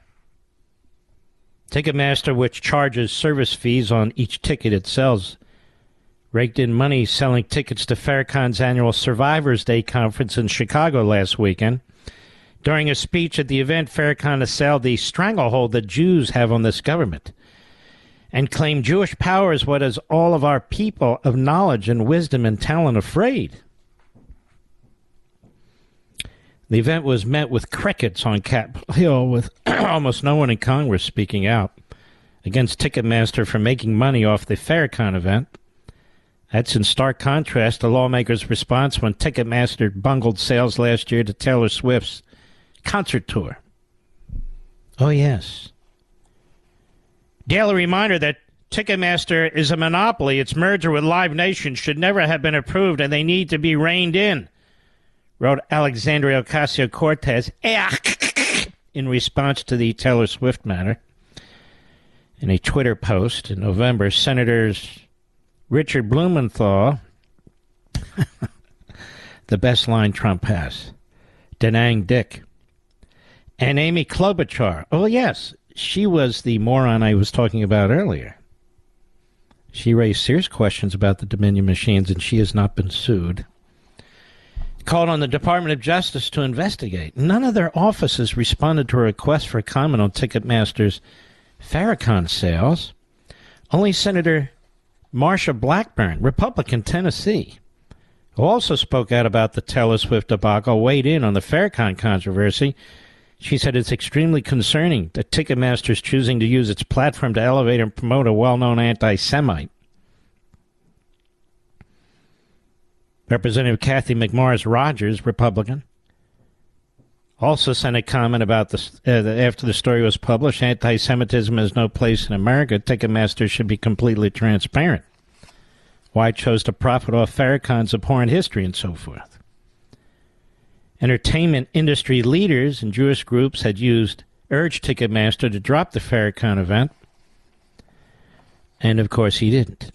Ticketmaster, which charges service fees on each ticket it sells, raked in money selling tickets to Farrakhan's annual Survivors Day conference in Chicago last weekend. During a speech at the event, Farrakhan assailed the stranglehold that Jews have on this government and claimed Jewish power is what has all of our people of knowledge and wisdom and talent afraid. The event was met with crickets on Capitol Hill, with almost no one in Congress speaking out against Ticketmaster for making money off the Farrakhan event. That's in stark contrast to lawmakers' response when Ticketmaster bungled sales last year to Taylor Swift's concert tour. Oh, yes. Daily reminder that Ticketmaster is a monopoly. Its merger with Live Nation should never have been approved, and they need to be reined in, wrote Alexandria Ocasio-Cortez in response to the Taylor Swift matter. In a Twitter post in November, Senators Richard Blumenthal, the best line Trump has, Denang Dick, and Amy Klobuchar. Oh, yes, she was the moron I was talking about earlier. She raised serious questions about the Dominion machines, and she has not been sued. called on the Department of Justice to investigate. None of their offices responded to a request for comment on Ticketmaster's Farrakhan sales. Only Senator Marsha Blackburn, Republican, Tennessee, who also spoke out about the Taylor Swift debacle, weighed in on the Farrakhan controversy. She said it's extremely concerning that Ticketmaster is choosing to use its platform to elevate and promote a well-known anti-Semite. Representative Kathy McMorris Rogers, Republican, also sent a comment about this after the story was published. Anti-Semitism has no place in America. Ticketmaster should be completely transparent. Why it chose to profit off Farrakhan's abhorrent history and so forth. Entertainment industry leaders and Jewish groups had urged Ticketmaster to drop the Farrakhan event. And, of course, he didn't.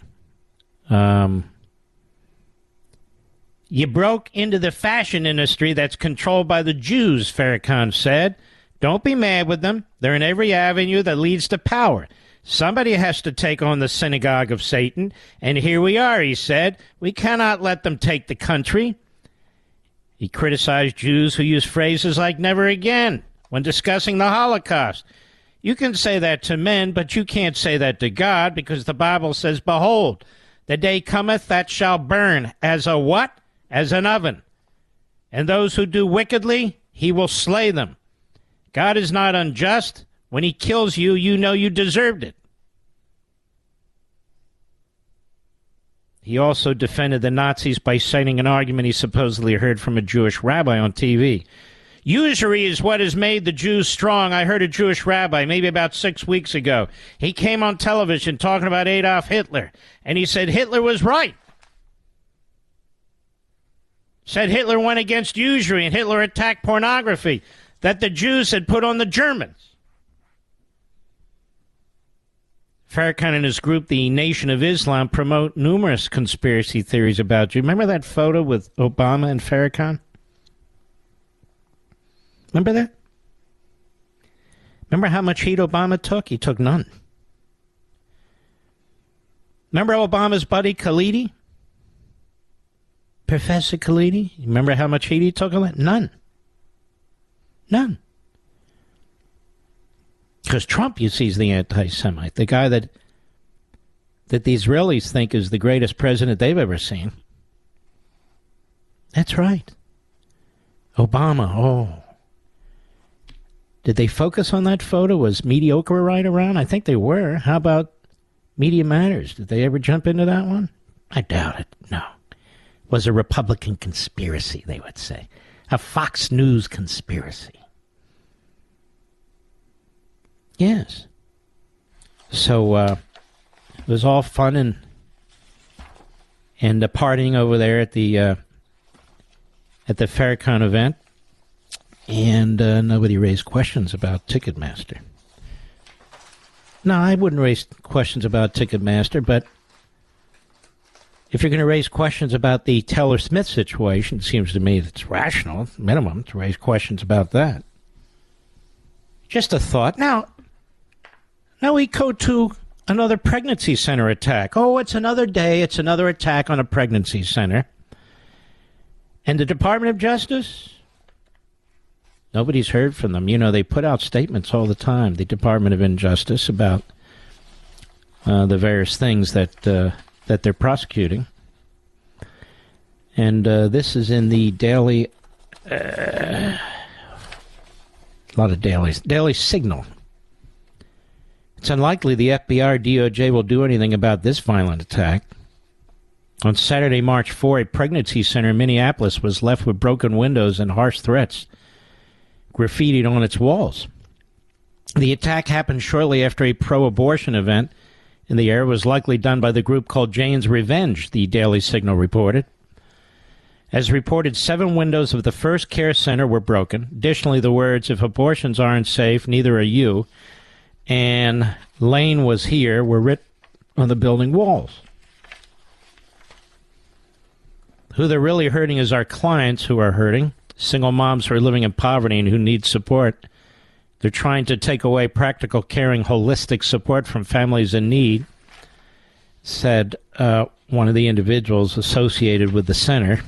You broke into the fashion industry that's controlled by the Jews, Farrakhan said. Don't be mad with them. They're in every avenue that leads to power. Somebody has to take on the synagogue of Satan. And here we are, he said. We cannot let them take the country. He criticized Jews who use phrases like never again when discussing the Holocaust. You can say that to men, but you can't say that to God, because the Bible says, behold, the day cometh that shall burn as a what? As an oven. And those who do wickedly, he will slay them. God is not unjust. When he kills you, you know you deserved it. He also defended the Nazis by citing an argument he supposedly heard from a Jewish rabbi on TV. Usury is what has made the Jews strong. I heard a Jewish rabbi maybe about 6 weeks ago. He came on television talking about Adolf Hitler, and he said Hitler was right. Said Hitler went against usury and Hitler attacked pornography that the Jews had put on the Germans. Farrakhan and his group, the Nation of Islam, promote numerous conspiracy theories about you. Remember that photo with Obama and Farrakhan? Remember that? Remember how much heat Obama took? He took none. Remember Obama's buddy Khalidi? Professor Khalidi? Remember how much heat he took on that? None. None. Because Trump, you see, is the anti-Semite, the guy that the Israelis think is the greatest president they've ever seen. That's right. Obama, oh. Did they focus on that photo? Was Mediocre right around? I think they were. How about Media Matters? Did they ever jump into that one? I doubt it. No. It was a Republican conspiracy, they would say. A Fox News conspiracy. Yes. So it was all fun and partying over there at the Farrakhan event, and nobody raised questions about Ticketmaster. No, I wouldn't raise questions about Ticketmaster, but if you're going to raise questions about the Taylor Smith situation, it seems to me it's rational, minimum, to raise questions about that. Just a thought. Now we go to another pregnancy center attack. Oh, it's another day. It's another attack on a pregnancy center. And the Department of Justice? Nobody's heard from them. You know, they put out statements all the time, the Department of Injustice, about the various things that they're prosecuting. And this is in the Daily... a lot of dailies. Daily Signal. It's unlikely the FBI or DOJ will do anything about this violent attack. On Saturday, March 4, a pregnancy center in Minneapolis was left with broken windows and harsh threats graffitied on its walls. The attack happened shortly after a pro-abortion event in the area was likely done by the group called Jane's Revenge, the Daily Signal reported. As reported, 7 windows of the First Care Center were broken. Additionally, the words, "If abortions aren't safe, neither are you," and "Lane was here," were written on the building walls. Who they're really hurting is our clients who are hurting, single moms who are living in poverty and who need support. They're trying to take away practical, caring, holistic support from families in need, said one of the individuals associated with the center.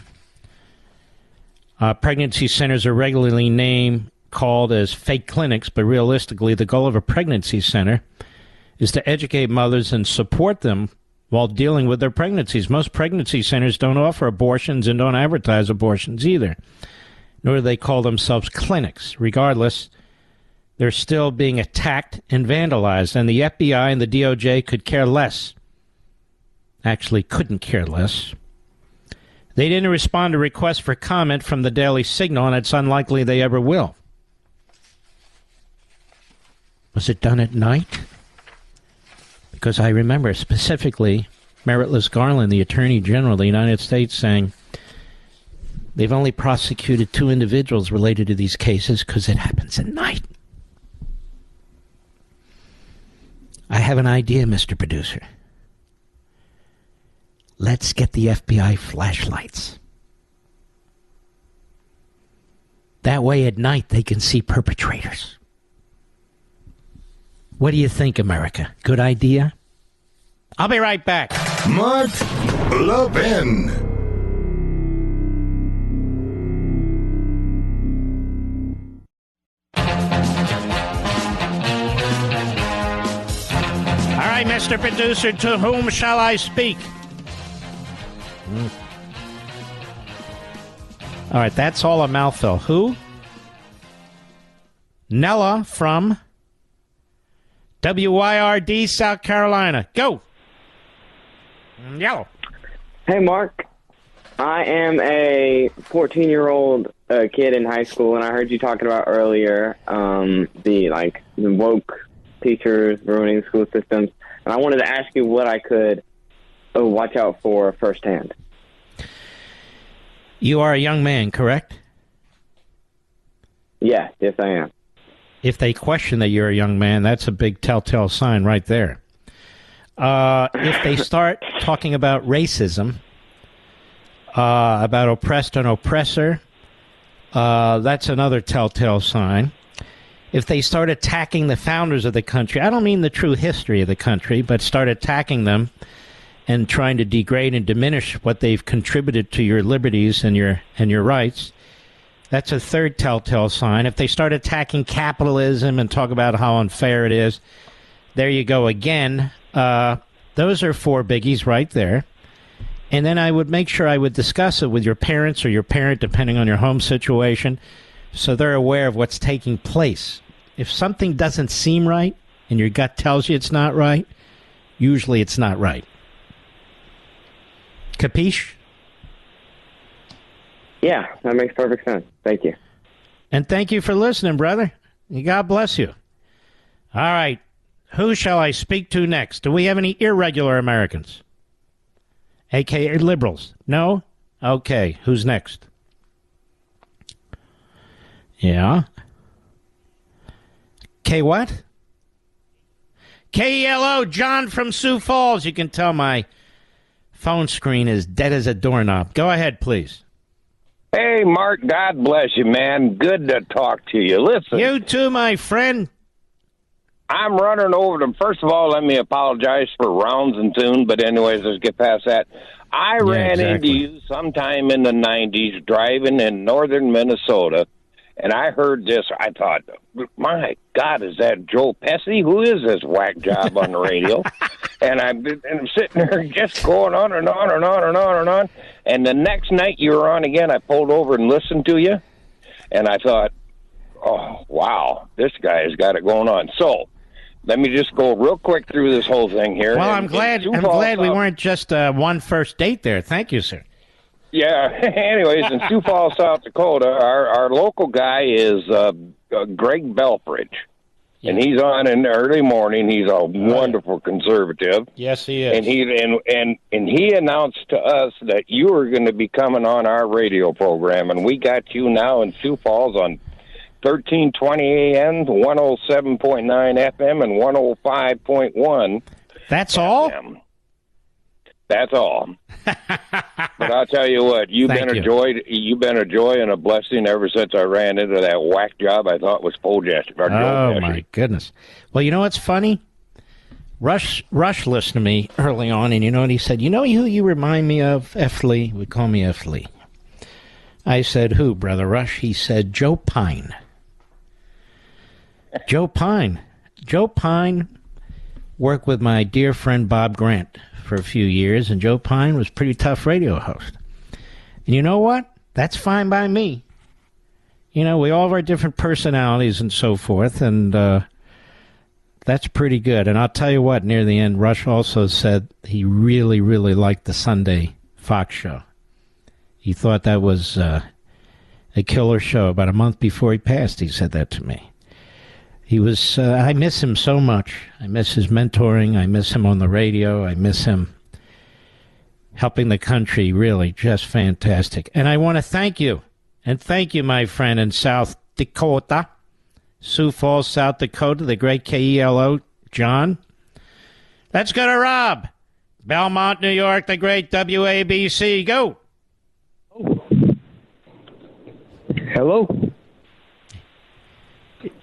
Pregnancy centers are regularly called as fake clinics, but realistically, the goal of a pregnancy center is to educate mothers and support them while dealing with their pregnancies. Most pregnancy centers don't offer abortions and don't advertise abortions either, nor do they call themselves clinics. Regardless, they're still being attacked and vandalized, and the FBI and the DOJ could care less. Actually, couldn't care less. They didn't respond to requests for comment from the Daily Signal, and it's unlikely they ever will. Was it done at night? Because I remember specifically Meritless Garland, the Attorney General of the United States, saying they've only prosecuted 2 individuals related to these cases because it happens at night. I have an idea, Mr. Producer. Let's get the FBI flashlights. That way at night they can see perpetrators. What do you think, America? Good idea? I'll be right back. Mark Levin. All right, Mr. Producer, to whom shall I speak? All right, that's all a mouthful. Who? Nella from WYRD, South Carolina. Go. Yellow. Hey, Mark. I am a 14-year-old kid in high school, and I heard you talking about earlier the woke teachers ruining school systems. And I wanted to ask you what I could watch out for firsthand. You are a young man, correct? Yes, I am. If they question that you're a young man, that's a big telltale sign right there. If they start talking about racism, about oppressed and oppressor, that's another telltale sign. If they start attacking the founders of the country, I don't mean the true history of the country, but start attacking them and trying to degrade and diminish what they've contributed to your liberties and your rights, that's a third telltale sign. If they start attacking capitalism and talk about how unfair it is, there you go again. Those are 4 biggies right there. And then I would make sure I would discuss it with your parents or your parent, depending on your home situation, so they're aware of what's taking place. If something doesn't seem right and your gut tells you it's not right, usually it's not right. Capiche? Yeah, that makes perfect sense. Thank you. And thank you for listening, brother. God bless you. All right. Who shall I speak to next? Do we have any irregular Americans? A.K.A. liberals? No? Okay. Who's next? Yeah. K what? KELO, John from Sioux Falls. You can tell my phone screen is dead as a doorknob. Go ahead, please. Hey, Mark, God bless you, man. Good to talk to you. Listen. You too, my friend. I'm running over them. First of all, let me apologize for rounds and tune, but anyways, let's get past that. I ran into you sometime in the 90s driving in northern Minnesota, and I heard this. I thought, my God, is that Joe Pesci? Who is this whack job on the radio? And I'm sitting there just going on and on and on and on and on. And the next night you were on again, I pulled over and listened to you. And I thought, oh, wow, this guy has got it going on. So let me just go real quick through this whole thing here. Well, I'm glad we weren't just one first date there. Thank you, sir. Yeah. Anyways, in Sioux Falls, South Dakota, our local guy is Greg Belfridge. Yeah. And he's on in the early morning. He's a wonderful conservative. Yes, he is. And he announced to us that you were going to be coming on our radio program, and we got you now in Sioux Falls on 1320 AM, 107.9 FM, and 105.1. That's FM. all? That's all. But I'll tell you what, you've been a joy and a blessing ever since I ran into that whack job I thought was Paul Jesse. Oh, my goodness. Well, you know what's funny? Rush listened to me early on, and you know what he said? You know who you remind me of? F. Lee. Would call me F. Lee. I said, who, Brother Rush? He said, Joe Pine. Joe Pine. Joe Pine worked with my dear friend Bob Grant for a few years, and Joe Pine was a pretty tough radio host. And you know what? That's fine by me. You know, we all have our different personalities and so forth, and that's pretty good. And I'll tell you what, near the end, Rush also said he really, really liked the Sunday Fox show. He thought that was a killer show. About a month before he passed, he said that to me. He was, I miss him so much. I miss his mentoring. I miss him on the radio. I miss him helping the country. Really, just fantastic. And I want to thank you. And thank you, my friend in South Dakota, Sioux Falls, South Dakota, the great KELO, John. Let's go to Rob. Belmont, New York, the great WABC. Go. Hello?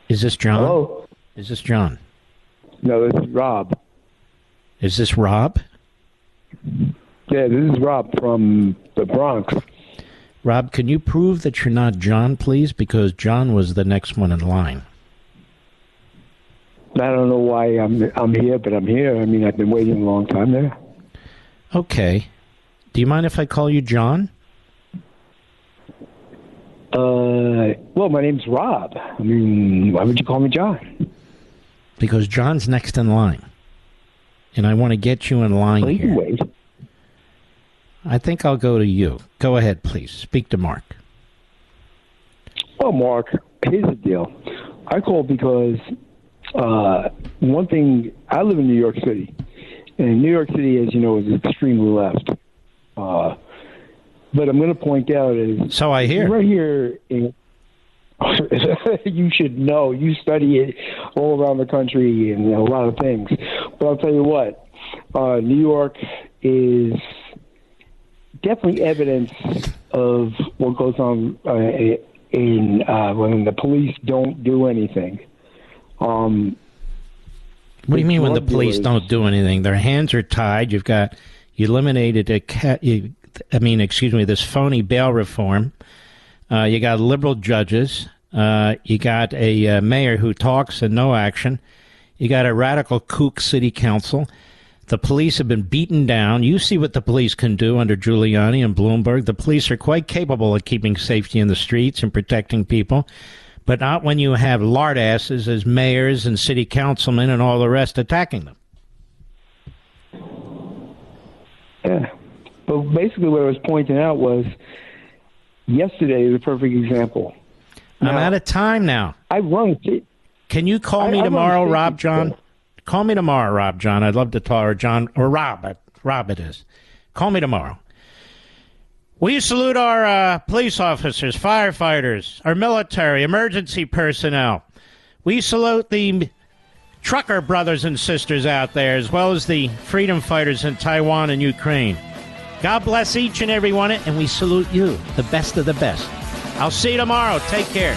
Is this John? Hello? Is this John? No, this is Rob. Is this Rob? Yeah, this is Rob from the Bronx. Rob, can you prove that you're not John, please? Because John was the next one in line. I don't know why I'm here, but I'm here. I mean, I've been waiting a long time there. Okay. Do you mind if I call you John? Well, my name's Rob. I mean, why would you call me John? Because John's next in line. And I want to get you in line well, you here. can wait. I think I'll go to you. Go ahead, please. Speak to Mark. Well, Mark, here's the deal. I called because one thing, I live in New York City. And New York City, as you know, is extremely left. But I'm going to point out is... So I hear. Right here in... You should know. You study it all around the country and a lot of things. But I'll tell you what. New York is definitely evidence of what goes on when the police don't do anything. What do you mean when the police don't do anything? Their hands are tied. You eliminated this phony bail reform. You got liberal judges. You got a mayor who talks and no action. You got a radical kook city council. The police have been beaten down. You see what the police can do under Giuliani and Bloomberg. The police are quite capable of keeping safety in the streets and protecting people, but not when you have lard asses as mayors and city councilmen and all the rest attacking them. Yeah. But basically what I was pointing out was yesterday is a perfect example. I'm out of time now. I run it. Can you call me tomorrow, Rob John? Call me tomorrow, Rob John. I'd love to talk, or John, or Rob. Rob it is. Call me tomorrow. We salute our police officers, firefighters, our military, emergency personnel. We salute the trucker brothers and sisters out there, as well as the freedom fighters in Taiwan and Ukraine. God bless each and every one, and we salute you, the best of the best. I'll see you tomorrow. Take care.